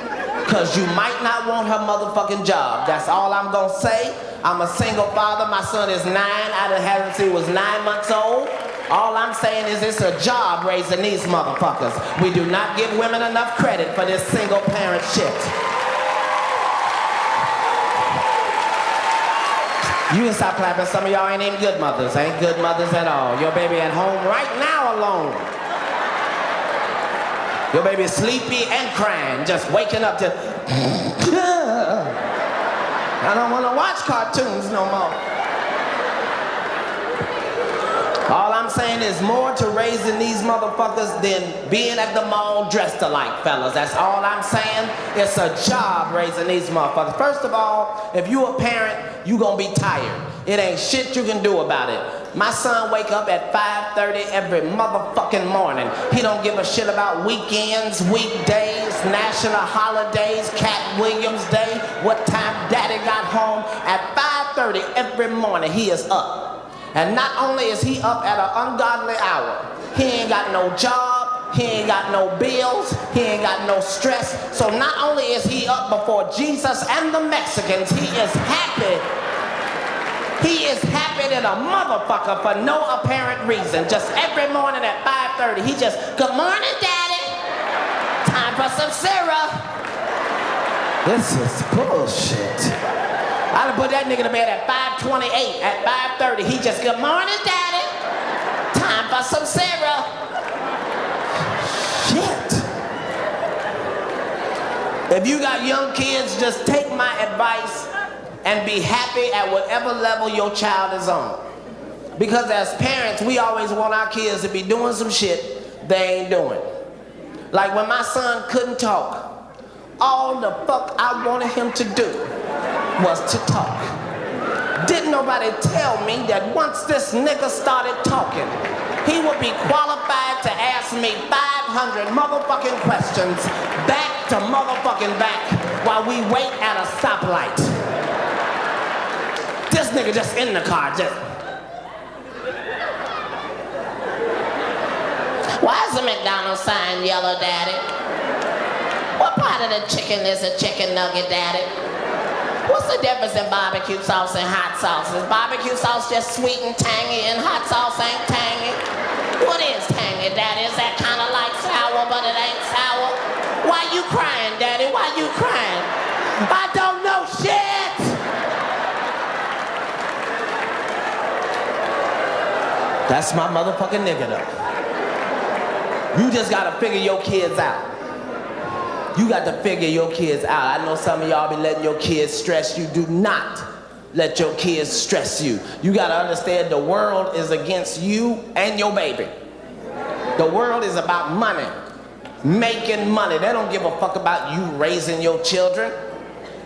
because you might not want her motherfucking job. That's all I'm gonna say. I'm a single father. My son is 9. I done had him since he was 9 months old. All I'm saying is it's a job raising these motherfuckers. We do not give women enough credit for this single parent shit. You can stop clapping. Some of y'all ain't even good mothers. Ain't good mothers at all. Your baby at home right now alone. Your baby is sleepy and crying, just waking up to I don't want to watch cartoons no more. All I'm saying is more to raising these motherfuckers than being at the mall dressed alike, fellas. That's all I'm saying. It's a job raising these motherfuckers. First of all, if you a parent, you gonna be tired. It ain't shit you can do about it. My son wake up at 5:30 every motherfucking morning. He don't give a shit about weekends, weekdays, national holidays, Katt Williams Day, what time daddy got home. At 5:30 every morning, he is up. And not only is he up at an ungodly hour, he ain't got no job, he ain't got no bills, he ain't got no stress. So not only is he up before Jesus and the Mexicans, he is happy. He is happy than a motherfucker for no apparent reason. Just every morning at 5:30, he just, good morning, daddy. Time for some syrup. This is bullshit. I'd put that nigga to bed at 5:28, at 5:30. He just, good morning, daddy. Time for some syrup. Shit. If you got young kids, just take my advice and be happy at whatever level your child is on. Because as parents, we always want our kids to be doing some shit they ain't doing. Like when my son couldn't talk, all the fuck I wanted him to do was to talk. Didn't nobody tell me that once this nigga started talking, he would be qualified to ask me 500 motherfucking questions back to motherfucking back while we wait at a stoplight. This nigga just in the car, just. Why is the McDonald's sign yellow, daddy? What part of the chicken is a chicken nugget, daddy? What's the difference in barbecue sauce and hot sauce? Is barbecue sauce just sweet and tangy and hot sauce ain't tangy? What is tangy, daddy? Is that kind of like sour, but it ain't sour? Why you crying, daddy? Why you crying? I don't know shit! That's my motherfucking nigga though. You just gotta figure your kids out. You got to figure your kids out. I know some of y'all be letting your kids stress you. Do not let your kids stress you. You got to understand the world is against you and your baby. The world is about money, making money. They don't give a fuck about you raising your children.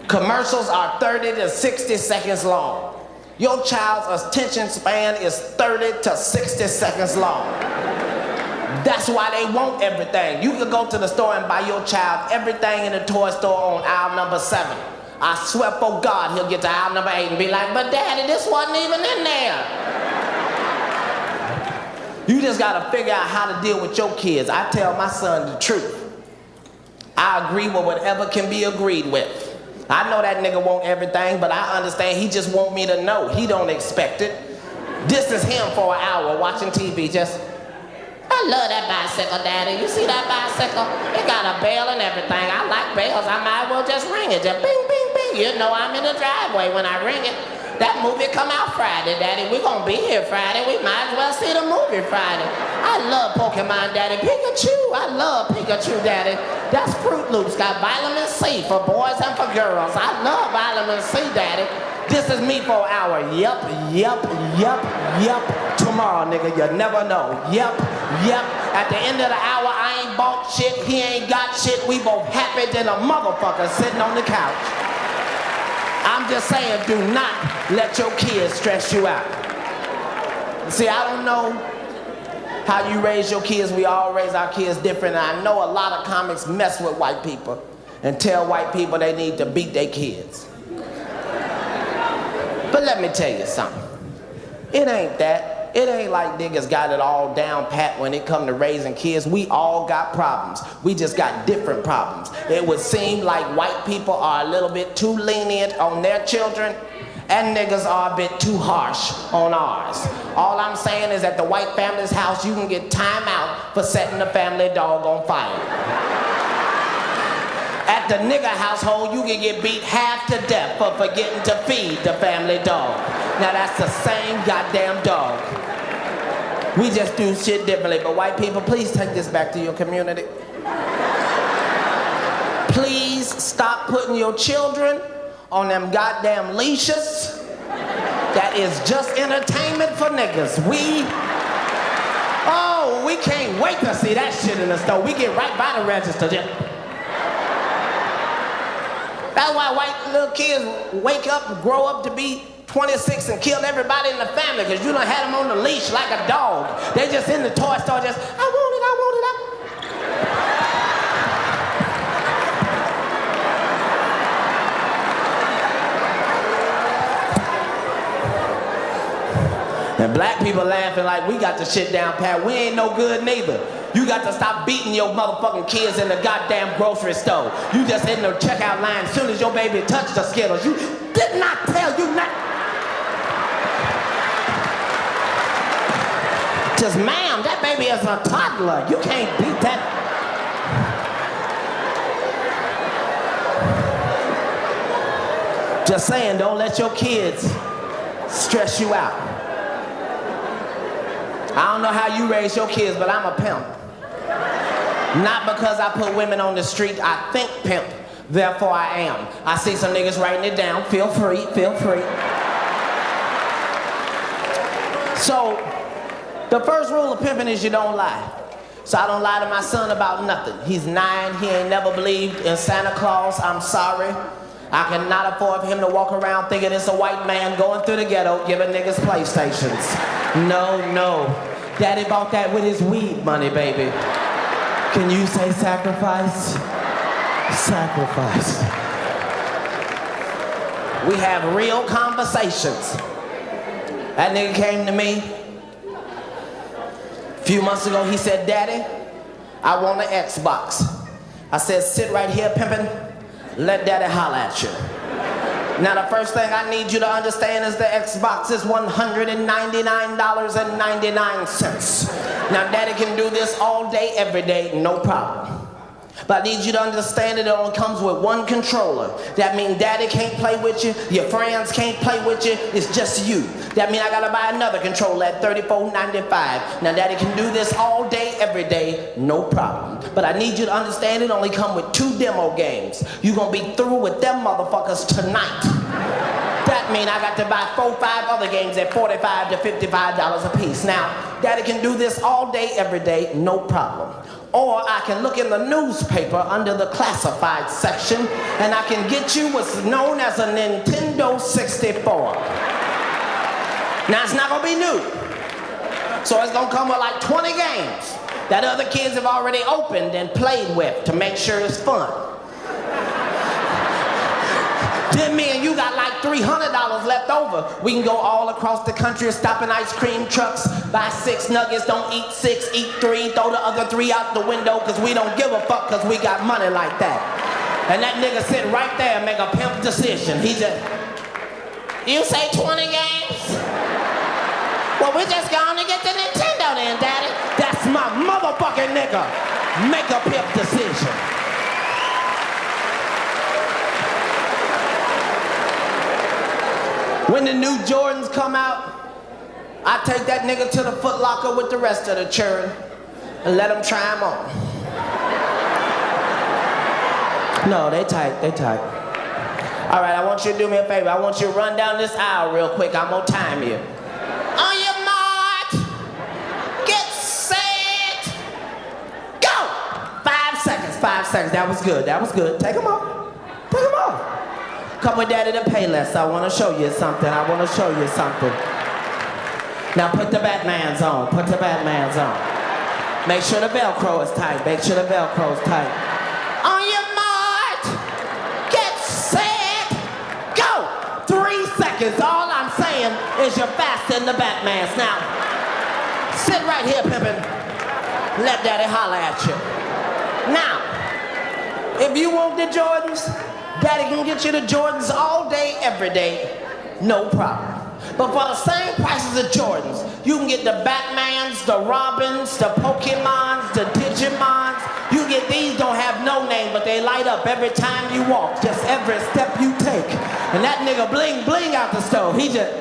Commercials are 30 to 60 seconds long. Your child's attention span is 30 to 60 seconds long. That's why they want everything. You could go to the store and buy your child everything in the toy store on aisle number 7. I swear for God, he'll get to aisle number 8 and be like, but daddy, this wasn't even in there. You just gotta figure out how to deal with your kids. I tell my son the truth. I agree with whatever can be agreed with. I know that nigga want everything, but I understand he just want me to know. He don't expect it. This is him for an hour watching TV, just, I love that bicycle, Daddy. You see that bicycle? It got a bell and everything. I like bells. I might as well just ring it. Just bing, bing, bing. You know I'm in the driveway when I ring it. That movie come out Friday, Daddy. We gonna be here Friday. We might as well see the movie Friday. I love Pokemon, Daddy. Pikachu. I love Pikachu, Daddy. That's Fruit Loops. Got vitamin C for boys and for girls. I love vitamin C, Daddy. This is me for an hour. Yep. Tomorrow, nigga, you never know. Yep. At the end of the hour, I ain't bought shit. He ain't got shit. We both happy than a motherfucker sitting on the couch. I'm just saying, do not let your kids stress you out. See, I don't know how you raise your kids. We all raise our kids different. And I know a lot of comics mess with white people and tell white people they need to beat their kids. But let me tell you something. It ain't that. It ain't like niggas got it all down pat when it come to raising kids. We all got problems. We just got different problems. It would seem like white people are a little bit too lenient on their children, and niggas are a bit too harsh on ours. All I'm saying is at the white family's house, you can get time out for setting the family dog on fire. At the nigga household, you can get beat half to death for forgetting to feed the family dog. Now that's the same goddamn dog. We just do shit differently, but white people, please take this back to your community. Please stop putting your children on them goddamn leashes. That is just entertainment for niggas. We can't wait to see that shit in the store. We get right by the register. That's why white little kids wake up and grow up to be 26 and kill everybody in the family, because you done had them on the leash like a dog. They just in the toy store just, I want it. And black people laughing like we got the shit down pat. We ain't no good neither. You got to stop beating your motherfucking kids in the goddamn grocery store. You just in the checkout line as soon as your baby touched the Skittles. You did not tell you not. Just, ma'am, that baby is a toddler. You can't beat that. Just saying, don't let your kids stress you out. I don't know how you raise your kids, but I'm a pimp. Not because I put women on the street, I think pimp, therefore I am. I see some niggas writing it down, feel free. So, the first rule of pimping is you don't lie. So I don't lie to my son about nothing. He's 9, he ain't never believed in Santa Claus, I'm sorry. I cannot afford for him to walk around thinking it's a white man going through the ghetto giving niggas PlayStations. No. Daddy bought that with his weed money, baby. Can you say sacrifice? Sacrifice. We have real conversations. That nigga came to me a few months ago. He said, Daddy, I want an Xbox. I said, sit right here, pimpin'. Let Daddy holler at you. Now the first thing I need you to understand is the Xbox is $199.99. Now Daddy can do this all day, every day, no problem. But I need you to understand it only comes with one controller. That means Daddy can't play with you, your friends can't play with you, it's just you. That means I gotta buy another controller at $34.95. Now Daddy can do this all day, every day, no problem. But I need you to understand it only come with 2 demo games. You gonna be through with them motherfuckers tonight. That means I got to buy 4 or 5 other games at $45 to $55 a piece. Now, Daddy can do this all day, every day, no problem. Or I can look in the newspaper under the classified section and I can get you what's known as a Nintendo 64. Now it's not gonna be new. So it's gonna come with like 20 games that other kids have already opened and played with to make sure it's fun. Then me and you got like $300 left over. We can go all across the country, stop in ice cream trucks, buy 6 nuggets, don't eat 6, eat 3, throw the other 3 out the window, cause we don't give a fuck, cause we got money like that. And that nigga sit right there and make a pimp decision. He just, you say 20 games? Well, we just gonna get the Nintendo then, daddy. That's my motherfucking nigga. Make a pimp decision. When the new Jordans come out, I take that nigga to the Foot Locker with the rest of the children and let them try them on. No, they tight, they tight. All right, I want you to do me a favor. I want you to run down this aisle real quick. I'm gonna time you. On your mark, get set, go! 5 seconds, 5 seconds. That was good, that was good. Take them off, take them off. Come with daddy to Payless. I want to show you something. I want to show you something. Now put the Batmans on. Put the Batmans on. Make sure the Velcro is tight. Make sure the Velcro is tight. On your mark, get set, go. 3 seconds. All I'm saying is you're faster than the Batmans. Now, sit right here, pimpin'. Let daddy holler at you. Now, if you want the Jordans, daddy can get you the Jordans all day, every day, no problem. But for the same prices of Jordans, you can get the Batmans, the Robins, the Pokemons, the Digimons. You get these, don't have no name, but they light up every time you walk, just every step you take. And that nigga bling bling out the stove. He just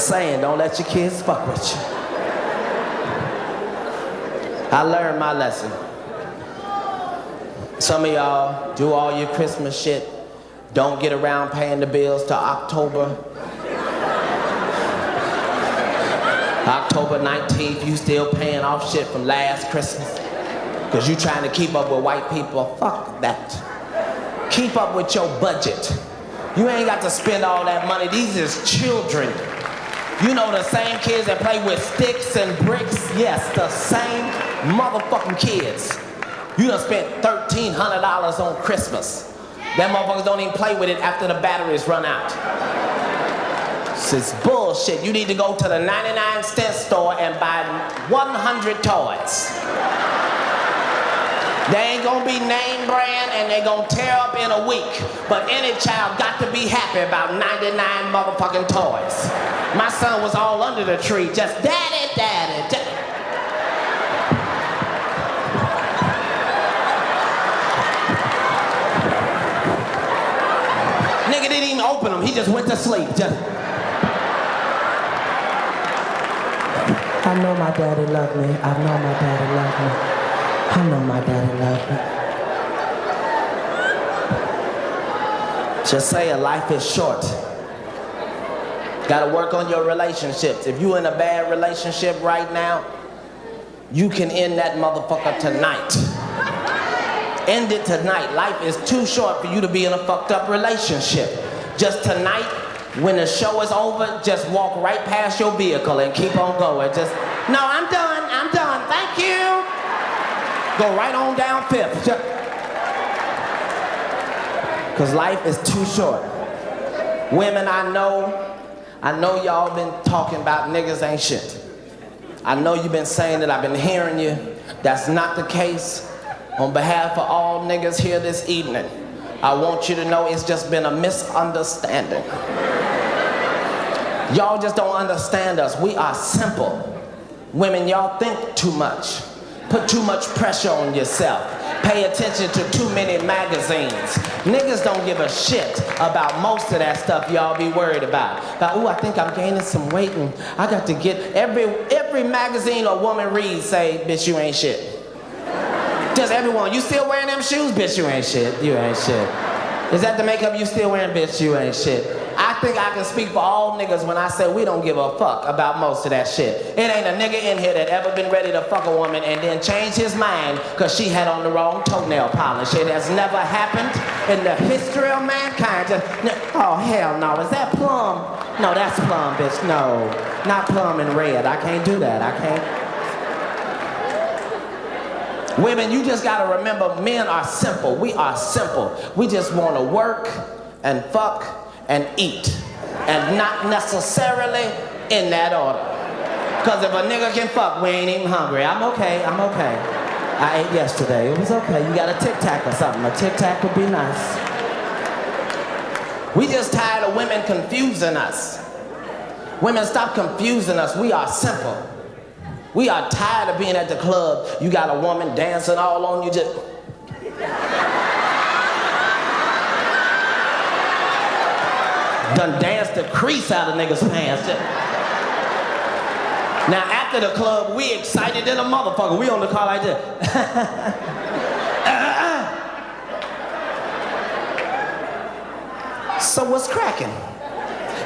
saying, don't let your kids fuck with you. I learned my lesson. Some of y'all do all your Christmas shit, don't get around paying the bills till October. October 19th, you still paying off shit from last Christmas. Cause you trying to keep up with white people. Fuck that. Keep up with your budget. You ain't got to spend all that money. These is children. You know the same kids that play with sticks and bricks? Yes, the same motherfucking kids. You done spent $1,300 on Christmas. Them motherfuckers don't even play with it after the batteries run out. This is bullshit. You need to go to the 99-cent store and buy 100 toys. They ain't gonna be name brand and they gonna tear up in a week. But any child got to be happy about 99 motherfucking toys. My son was all under the tree, just daddy, daddy, daddy. Nigga didn't even open them, he just went to sleep. I know my daddy loved me, I know my daddy loved me. I know my daddy loved me. Just say life is short. Gotta work on your relationships. If you in a bad relationship right now, you can end that motherfucker tonight. End it tonight. Life is too short for you to be in a fucked up relationship. Just tonight, when the show is over, just walk right past your vehicle and keep on going. Just, no, I'm done, thank you. Go right on down 5th. Because life is too short. Women, I know y'all been talking about niggas ain't shit. I know you've been saying that, I've been hearing you. That's not the case. On behalf of all niggas here this evening, I want you to know it's just been a misunderstanding. Y'all just don't understand us. We are simple. Women, y'all think too much. Put too much pressure on yourself. Pay attention to too many magazines. Niggas don't give a shit about most of that stuff y'all be worried about. Like, ooh, I think I'm gaining some weight and I got to get, every magazine a woman reads say, bitch, you ain't shit. Just everyone, you still wearing them shoes? Bitch, you ain't shit. You ain't shit. Is that the makeup you still wearing? Bitch, you ain't shit. I think I can speak for all niggas when I say we don't give a fuck about most of that shit. It ain't a nigga in here that ever been ready to fuck a woman and then change his mind because she had on the wrong toenail polish. It has never happened in the history of mankind. Oh, hell no. Is that plum? No, that's plum, bitch. No, not plum and red. I can't do that. I can't. Women, you just gotta remember, men are simple. We are simple. We just wanna work and fuck and eat. And not necessarily in that order. Cause if a nigga can fuck, we ain't even hungry. I'm okay. I ate yesterday, it was okay. You got a Tic Tac or something. A Tic Tac would be nice. We just tired of women confusing us. Women, stop confusing us. We are simple. We are tired of being at the club. You got a woman dancing all on you, just... done danced the crease out of niggas' pants. Now after the club, we excited than a motherfucker. We on the car like this. So what's cracking?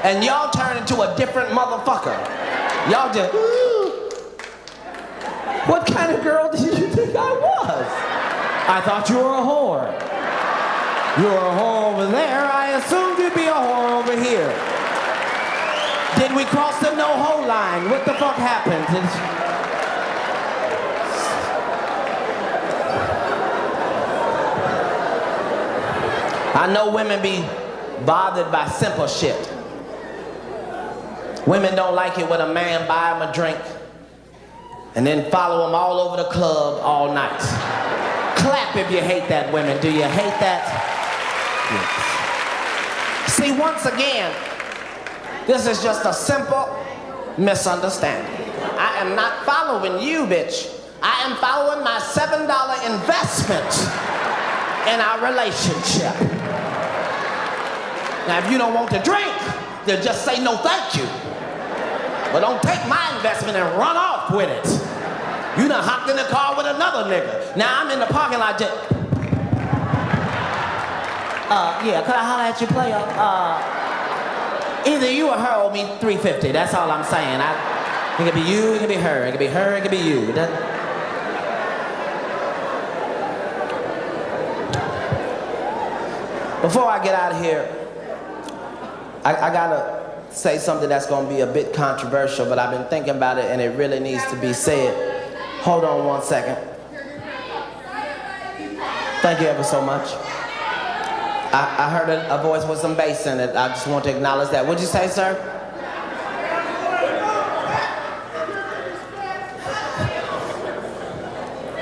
And y'all turn into a different motherfucker. Y'all just, ooh. What kind of girl did you think I was? I thought you were a whore. You were a whore over there. I assumed you'd be a whore over here. Did we cross the no-ho line? What the fuck happened? I know women be bothered by simple shit. Women don't like it when a man buy them a drink and then follow them all over the club all night. Clap if you hate that, women. Do you hate that? Yes. See, once again, this is just a simple misunderstanding. I am not following you, bitch. I am following my $7 investment in our relationship. Now, if you don't want to drink, then just say no thank you. But don't take my investment and run off with it. You done hopped in the car with another nigga. Now I'm in the parking lot just... yeah, could I holler at you, player? Either you or her owe me $350. That's all I'm saying. It could be you, it could be her. It could be her, it could be you. Before I get out of here, I gotta say something that's gonna be a bit controversial, but I've been thinking about it and it really needs to be said. Hold on one second. Thank you ever so much. I heard a voice with some bass in it. I just want to acknowledge that. What'd you say, sir?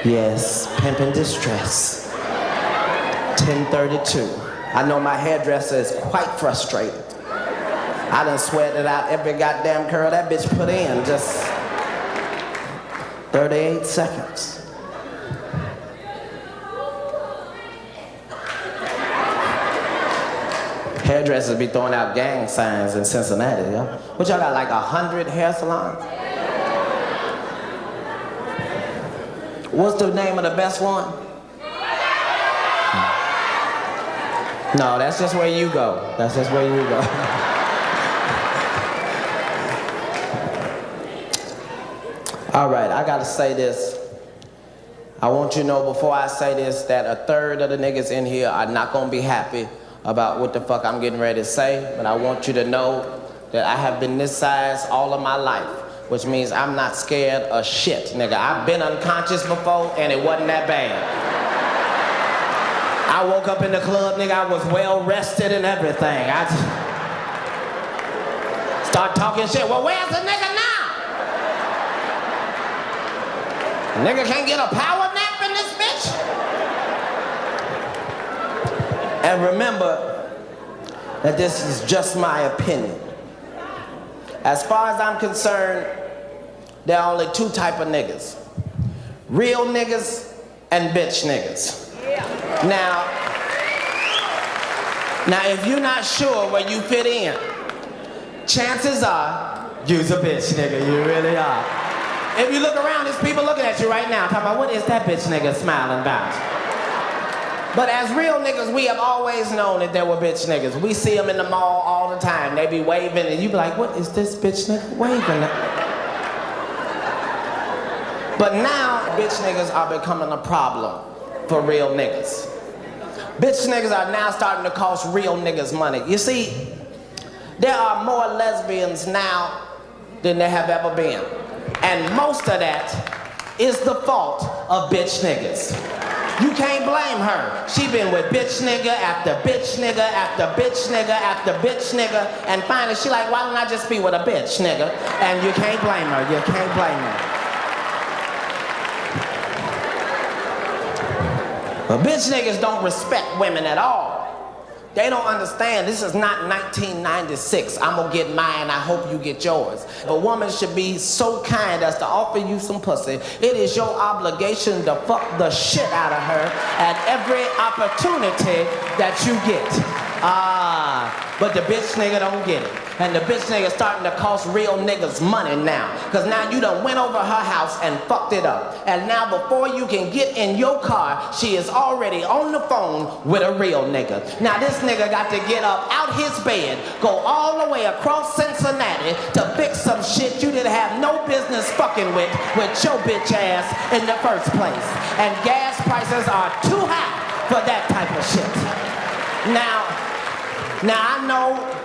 Yes, Pimp in Distress. 10:32. I know my hairdresser is quite frustrated. I done sweated out every goddamn curl that bitch put in. Just 38 seconds. Hairdressers be throwing out gang signs in Cincinnati, yo. What y'all got, like 100 hair salons? What's the name of the best one? No, that's just where you go. That's just where you go. All right, I gotta say this. I want you to know before I say this that a third of the niggas in here are not gonna be happy about what the fuck I'm getting ready to say, but I want you to know that I have been this size all of my life, which means I'm not scared of shit, nigga. I've been unconscious before and it wasn't that bad. I woke up in the club, nigga, I was well rested and everything. I just start talking shit. Well, where's the nigga now? Nigga can't get a power nap in this bitch? And remember that this is just my opinion. As far as I'm concerned, there are only two type of niggas. Real niggas and bitch niggas. Now, if you're not sure where you fit in, chances are you's a bitch nigga, you really are. If you look around, there's people looking at you right now talking about what is that bitch nigga smiling about? But as real niggas, we have always known that there were bitch niggas. We see them in the mall all the time. They be waving and you be like, what is this bitch nigga waving at? But now, bitch niggas are becoming a problem for real niggas. Bitch niggas are now starting to cost real niggas money. You see, there are more lesbians now than there have ever been. And most of that is the fault of bitch niggas. You can't blame her. She been with bitch nigga after bitch nigga after bitch nigga after bitch nigga, and finally she like, why don't I just be with a bitch nigga? And you can't blame her. You can't blame her. But bitch niggas don't respect women at all. They don't understand this is not 1996. I'm gonna get mine, I hope you get yours. A woman should be so kind as to offer you some pussy. It is your obligation to fuck the shit out of her at every opportunity that you get. But the bitch nigga don't get it. And the bitch nigga starting to cost real niggas money now. Cause now you done went over her house and fucked it up. And now before you can get in your car, she is already on the phone with a real nigga. Now this nigga got to get up out his bed, go all the way across Cincinnati to fix some shit you didn't have no business fucking with your bitch ass in the first place. And gas prices are too high for that type of shit. Now I know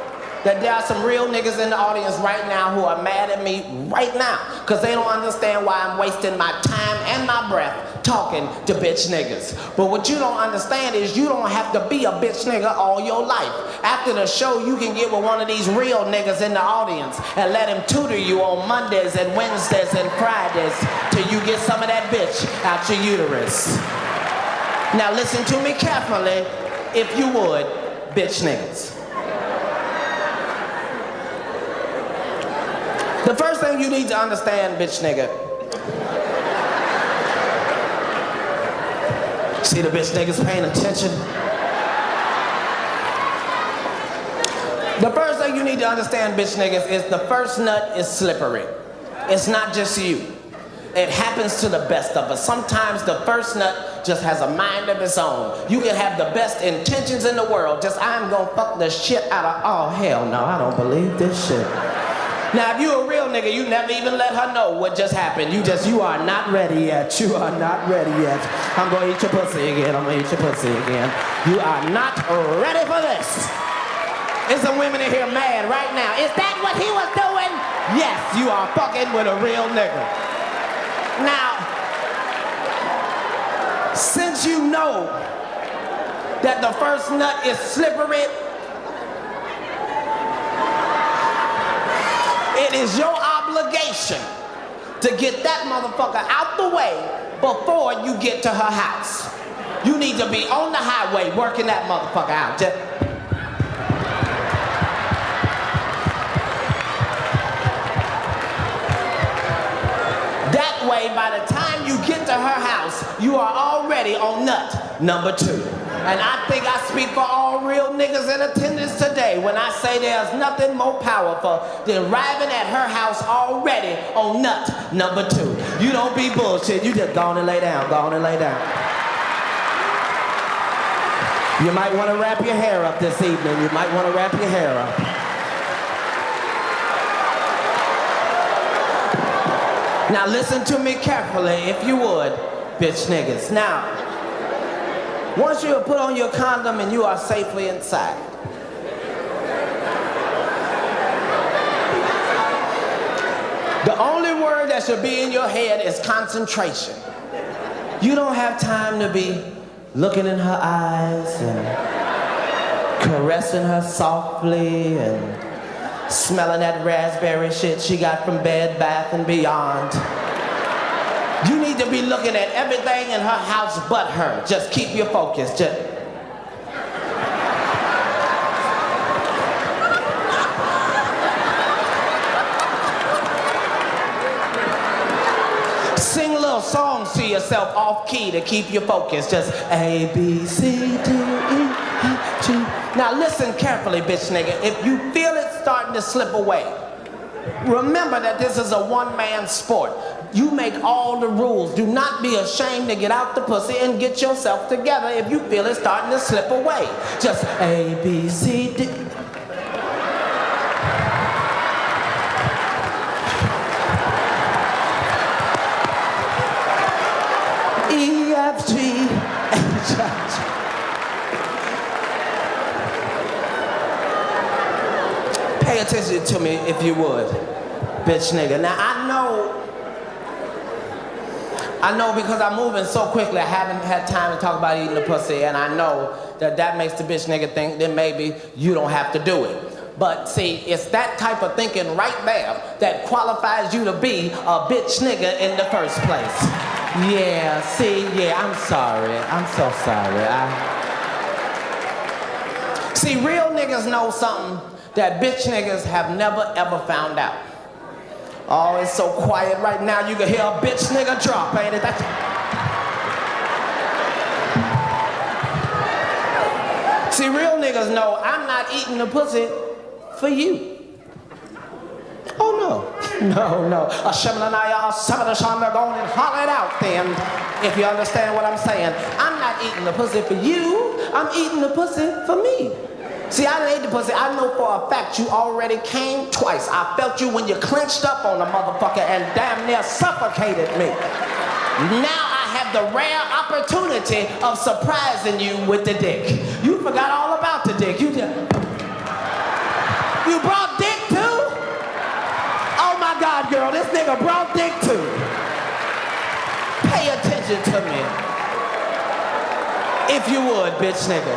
that there are some real niggas in the audience right now who are mad at me right now because they don't understand why I'm wasting my time and my breath talking to bitch niggas. But what you don't understand is you don't have to be a bitch nigga all your life. After the show, you can get with one of these real niggas in the audience and let him tutor you on Mondays and Wednesdays and Fridays till you get some of that bitch out your uterus. Now listen to me carefully, if you would, bitch niggas. The first thing you need to understand, bitch nigga. See the bitch niggas paying attention? The first thing you need to understand, bitch niggas, is the first nut is slippery. It's not just you. It happens to the best of us. Sometimes the first nut just has a mind of its own. You can have the best intentions in the world, just I'm gonna fuck the shit out of, oh hell no, I don't believe this shit. Now, if you a real nigga, you never even let her know what just happened. You are not ready yet. You are not ready yet. I'm gonna eat your pussy again. I'm gonna eat your pussy again. You are not ready for this. There's some women in here mad right now. Is that what he was doing? Yes, you are fucking with a real nigga. Now, since you know that the first nut is slippery, it is your obligation to get that motherfucker out the way before you get to her house. You need to be on the highway working that motherfucker out. That way, by the time you get to her house, you are already on nut number 2. And I think I speak for all real niggas in attendance today when I say there's nothing more powerful than arriving at her house already on nut number 2. You don't be bullshit. You just go on and lay down. Go on and lay down. You might want to wrap your hair up this evening. You might want to wrap your hair up. Now listen to me carefully, if you would, bitch niggas. Now, once you have put on your condom and you are safely inside, the only word that should be in your head is concentration. You don't have time to be looking in her eyes and caressing her softly and smelling that raspberry shit she got from Bed Bath & Beyond. You need to be looking at everything in her house but her. Just keep your focus. Just... Sing little songs to yourself off key to keep your focus. Just A, B, C, D, E, F, G. Now listen carefully, bitch nigga. If you feel it starting to slip away, remember that this is a one-man sport. You make all the rules. Do not be ashamed to get out the pussy and get yourself together if you feel it's starting to slip away. Just A, B, C, D. E, F, G, H, I, J. Pay attention to me if you would, bitch nigga. Now I know because I'm moving so quickly, I haven't had time to talk about eating the pussy, and I know that makes the bitch nigga think that maybe you don't have to do it. But see, it's that type of thinking right there that qualifies you to be a bitch nigga in the first place. Yeah, see, yeah, I'm sorry. I'm so sorry. See, real niggas know something that bitch niggas have never ever found out. Oh, it's so quiet right now, you can hear a bitch nigga drop, ain't it? See, real niggas know I'm not eating the pussy for you. Oh, no. No. Ashimlanaya, Asamadashana, go on and holler it out then, if you understand what I'm saying. I'm not eating the pussy for you, I'm eating the pussy for me. See, I done ate the pussy. I know for a fact you already came twice. I felt you when you clenched up on the motherfucker and damn near suffocated me. Now I have the rare opportunity of surprising you with the dick. You forgot all about the dick. You brought dick too? Oh my God, girl, this nigga brought dick too. Pay attention to me. If you would, bitch nigga.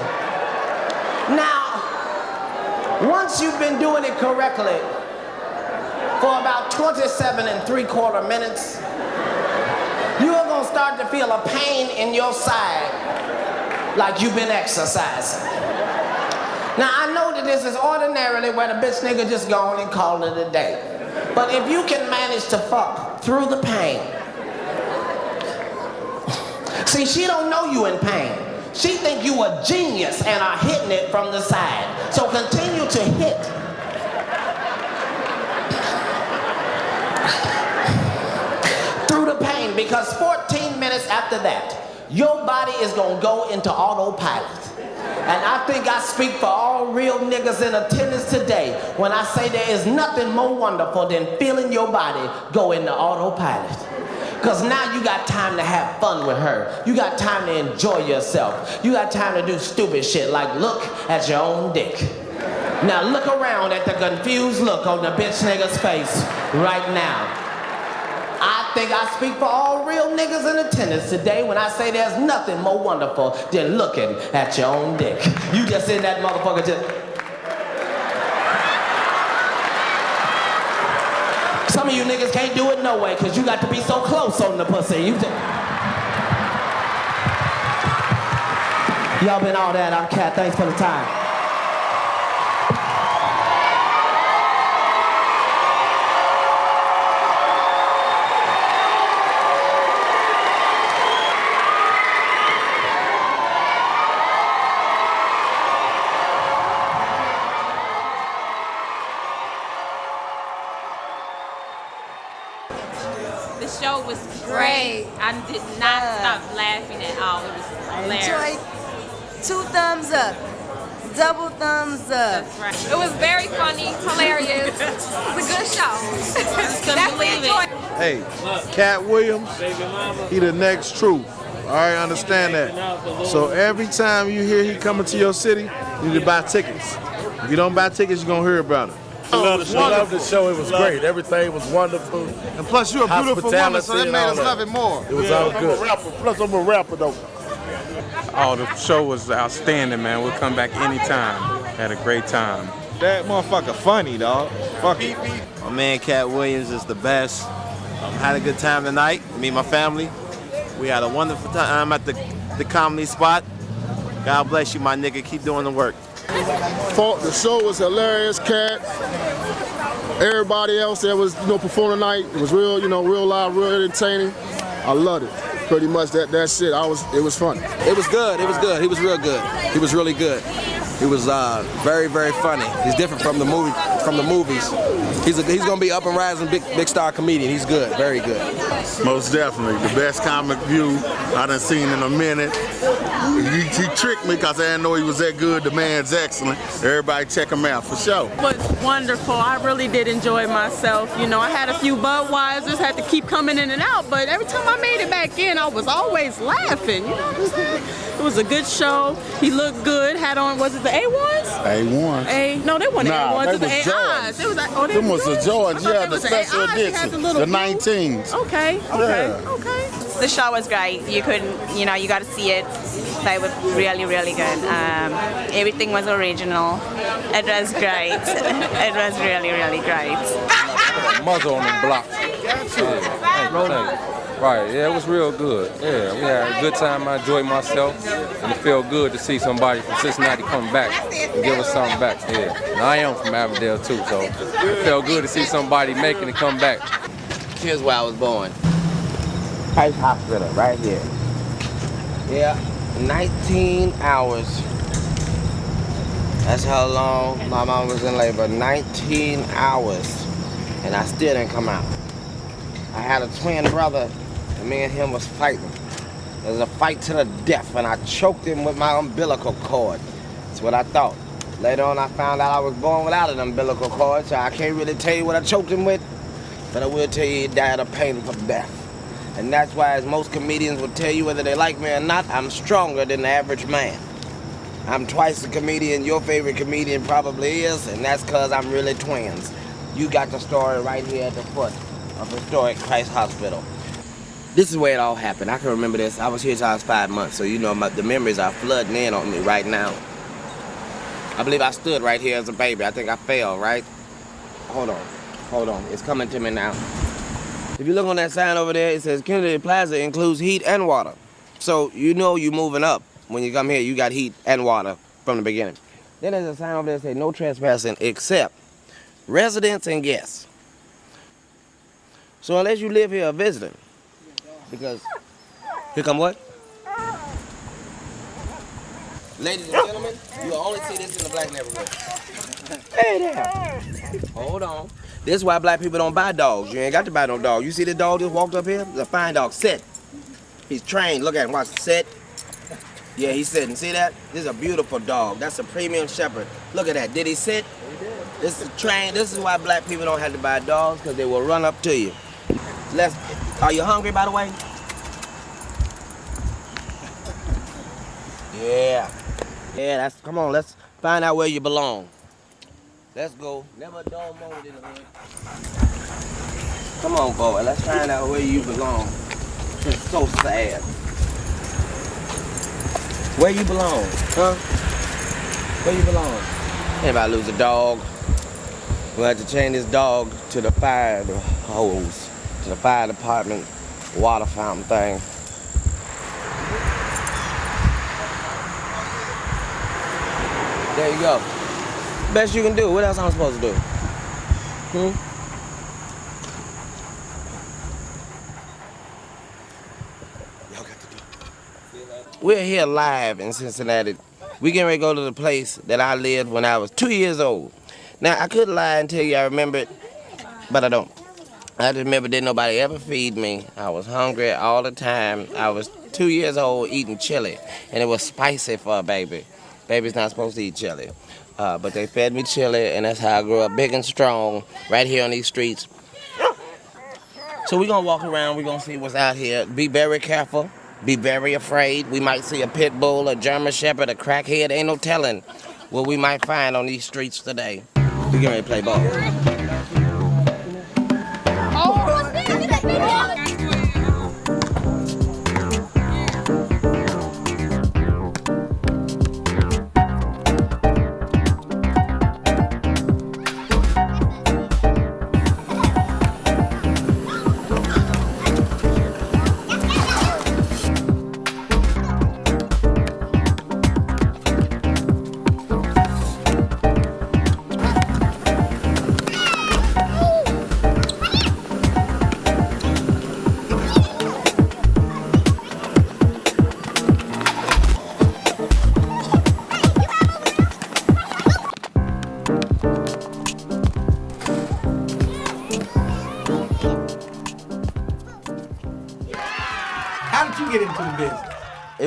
Now, once you've been doing it correctly for about 27 3/4 minutes, you are gonna start to feel a pain in your side like you've been exercising. Now, I know that this is ordinarily where the bitch nigga just go on and call it a day. But if you can manage to fuck through the pain, see, she don't know you in pain. She think you a genius and are hitting it from the side. So continue to hit. Through the pain, because 14 minutes after that, your body is gonna go into autopilot. And I think I speak for all real niggas in attendance today when I say there is nothing more wonderful than feeling your body go into autopilot. Because now you got time to have fun with her. You got time to enjoy yourself. You got time to do stupid shit like look at your own dick. Now look around at the confused look on the bitch nigga's face right now. I think I speak for all real niggas in attendance today when I say there's nothing more wonderful than looking at your own dick. You just in that motherfucker just... Some of you niggas can't do it no way because you got to be so close on the pussy. Y'all been all that. I'm Katt. Thanks for the time. The show was great. I did not stop laughing at all. It was hilarious. Enjoyed. 2 thumbs up. Double thumbs up. That's right. It was very funny, hilarious. It was a good show. Couldn't believe it. Hey, Katt Williams, he the next truth. All right, understand that. So every time you hear he coming to your city, you need to buy tickets. If you don't buy tickets, you're going to hear about it. I love the show. It was great. Everything was wonderful. And plus, you're a beautiful woman, so that made us love it more. It was all good. Plus, I'm a rapper, though. Oh, the show was outstanding, man. We'll come back anytime. Had a great time. That motherfucker funny, dog. Fuck it. My man Katt Williams is the best. Had a good time tonight. Me and my family. We had a wonderful time at the comedy spot. God bless you, my nigga. Keep doing the work. The show was hilarious, Katt. Everybody else that was, performing tonight, it was real, real live, real entertaining. I loved it. Pretty much that's it. It was fun. It was good. It was good. He was real good. He was really good. He was very, very funny. He's different from the movies. He's gonna be up and rising, big star comedian. He's good. Very good. Most definitely. The best comic view I done seen in a minute. He tricked me because I didn't know he was that good. The man's excellent. Everybody check him out for sure. It was wonderful. I really did enjoy myself. You know, I had a few Budweisers, had to keep coming in and out, but every time I made it back in, I was always laughing. You know what I'm saying? It was a good show. He looked good. Had on, was it the A1s? A1s. No, they weren't nah, A1s. It was the Jordans. AIs. It was like, oh, them was the Jordans. Yeah, the special edition. The 19s. Okay. Okay. The show was great. You couldn't, you know, you got to see it. They were really, really good. Everything was original. It was great. It was really, really great. Mother on the block. Right, yeah, it was real good. Yeah, we had a good time. I enjoyed myself. And it felt good to see somebody from Cincinnati come back and give us something back. Yeah, and I am from Avondale too, so it felt good to see somebody making it come back. Here's where I was born. Katt Hospital, right here. Yeah, 19 hours. That's how long my mom was in labor. 19 hours. And I still didn't come out. I had a twin brother, and me and him was fighting. It was a fight to the death, and I choked him with my umbilical cord. That's what I thought. Later on, I found out I was born without an umbilical cord, so I can't really tell you what I choked him with, but I will tell you he died a painful death. And that's why, as most comedians will tell you, whether they like me or not, I'm stronger than the average man. I'm twice the comedian your favorite comedian probably is, and that's because I'm really twins. You got the story right here at the foot of historic Katt Hospital. This is where it all happened. I can remember this. I was here till I was 5 months, so you know the memories are flooding in on me right now. I believe I stood right here as a baby. I think I fell, right? Hold on. It's coming to me now. If you look on that sign over there, it says Kennedy Plaza includes heat and water. So you know you're moving up. When you come here, you got heat and water from the beginning. Then there's a sign over there that says no trespassing except residents and guests. So unless you live here or visiting, because here come what? Ladies and gentlemen, you will only see this in the black neighborhood. Hey there. Hold on. This is why black people don't buy dogs. You ain't got to buy no dog. You see this dog just walked up here? It's a fine dog. Sit. He's trained. Look at him. Watch. Sit. Yeah, he's sitting. See that? This is a beautiful dog. That's a premium shepherd. Look at that. Did he sit? He did. This is trained. This is why black people don't have to buy dogs, because they will run up to you. Are you hungry, by the way? Yeah. Yeah, come on, let's find out where you belong. Let's go. Never a dull moment in the hood. Come on, boy, let's find out where you belong. It's so sad. Where you belong, huh? Where you belong? Anybody lose a dog? We'll have to change this dog to the fire hose, to the fire department water fountain thing. There you go. Best you can do. What else am I supposed to do? We're here live in Cincinnati. We getting ready to go to the place that I lived when I was 2 years old. Now, I could lie and tell you I remember it, but I don't. I just remember didn't nobody ever feed me. I was hungry all the time. I was 2 years old eating chili, and it was spicy for a baby. Baby's not supposed to eat chili. But they fed me chili, and that's how I grew up big and strong right here on these streets. So we're going to walk around. We're going to see what's out here. Be very careful. Be very afraid. We might see a pit bull, a German shepherd, a crackhead. Ain't no telling what we might find on these streets today. We're getting ready to play ball.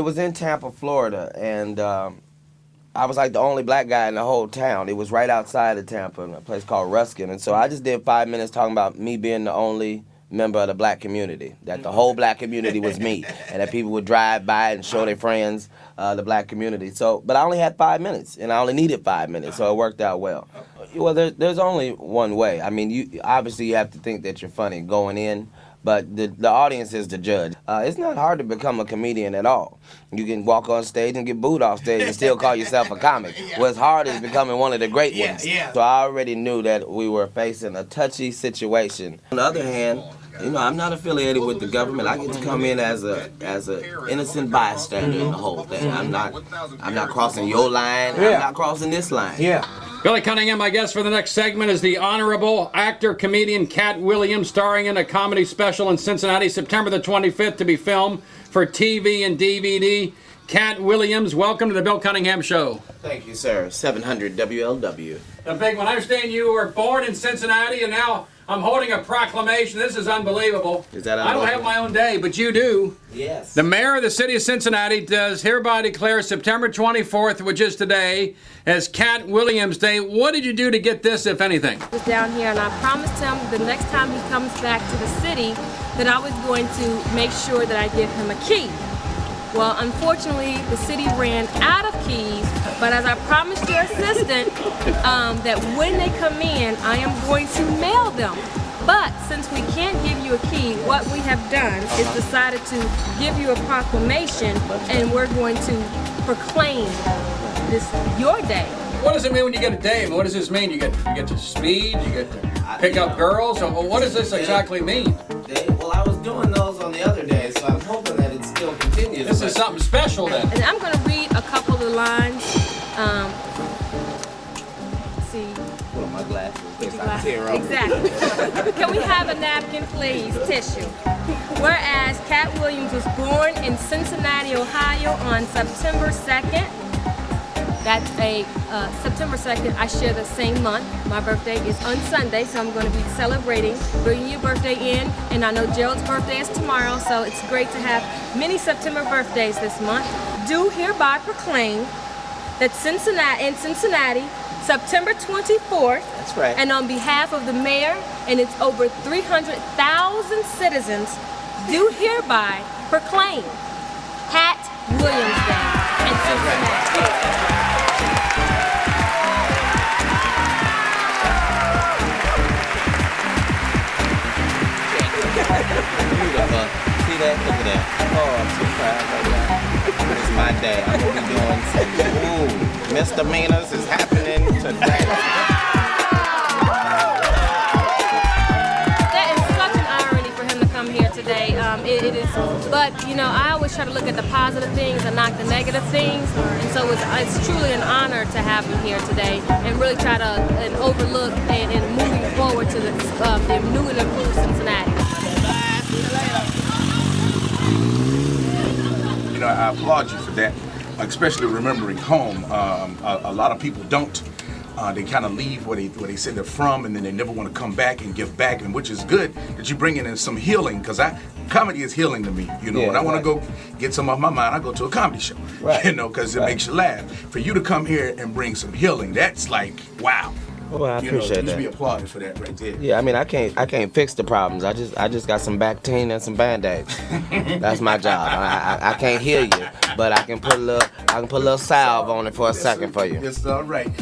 was in Tampa, Florida, and I was like the only black guy in the whole town. It was right outside of Tampa in a place called Ruskin. And so I just did 5 minutes talking about me being the only member of the black community, that the whole black community was me, and that people would drive by and show their friends the black community. So, but I only had 5 minutes, and I only needed 5 minutes, so it worked out well. Well, there's only one way. I mean, you obviously you have to think that you're funny going in, but the audience is the judge. It's not hard to become a comedian at all. You can walk on stage and get booed off stage and still call yourself a comic. What's hard is becoming one of the great ones. So I already knew that we were facing a touchy situation. On the other hand, you know, I'm not affiliated with the government. I get to come in as a innocent bystander in the whole thing. I'm not crossing your line. I'm not crossing this line. Billy Cunningham, my guest for the next segment is the honorable actor-comedian Katt Williams, starring in a comedy special in Cincinnati, September the 25th, to be filmed for TV and DVD. Katt Williams, welcome to the Bill Cunningham Show. Thank you, sir. 700 WLW. The big one. I understand you were born in Cincinnati, and now I'm holding a proclamation. This is unbelievable. Is that unbelievable? I don't have my own day, but you do. Yes. The mayor of the city of Cincinnati does hereby declare September 24th, which is today, as Katt Williams Day. What did you do to get this, if anything? I was down here, and I promised him the next time he comes back to the city that I was going to make sure that I give him a key. Well, unfortunately, the city ran out of keys, but as I promised your assistant, that when they come in, I am going to mail them. But since we can't give you a key, what we have done is decided to give you a proclamation, and we're going to proclaim this your day. What does it mean when you get a day? What does this mean? You get to speed, you get to pick up girls? Or what does this exactly mean? Well, I was doing those on the other day, so I'm hoping that it still continues. This is something special then. And I'm going to read a couple of lines. See. Put on my glasses. Exactly. Can we have a napkin, please? Tissue. Whereas Katt Williams was born in Cincinnati, Ohio on September 2nd. That's September 2nd. I share the same month. My birthday is on Sunday, so I'm going to be celebrating, bringing your birthday in. And I know Gerald's birthday is tomorrow, so it's great to have many September birthdays this month. Do hereby proclaim that in Cincinnati, September 24th, that's right. And on behalf of the mayor and its over 300,000 citizens, do hereby proclaim Katt Williams Day in Cincinnati. Beautiful. See that? Look at that. Oh, I'm so proud right now. It's my day. I'm going to be doing some misdemeanors is happening today. That is such an irony for him to come here today. It is, but you know, I always try to look at the positive things and not the negative things. And so it's truly an honor to have him here today and really try to overlook and moving forward to the new and improved Cincinnati. You know, I applaud you for that, especially remembering home. A lot of people don't. They kind of leave where they say they're from, and then they never want to come back and give back, and which is good that you bring in some healing, because comedy is healing to me. You know, when I want to go get some off my mind, I go to a comedy show. Right. You know, because it makes you laugh. For you to come here and bring some healing, that's like, wow. Well, I appreciate that. You should be applauded for that right there. Yeah, I mean, I can't fix the problems. I just got some Bactine and some Band-Aids. That's my job. I can't heal you, but I can put a little salve on it for a second for you. It's all right.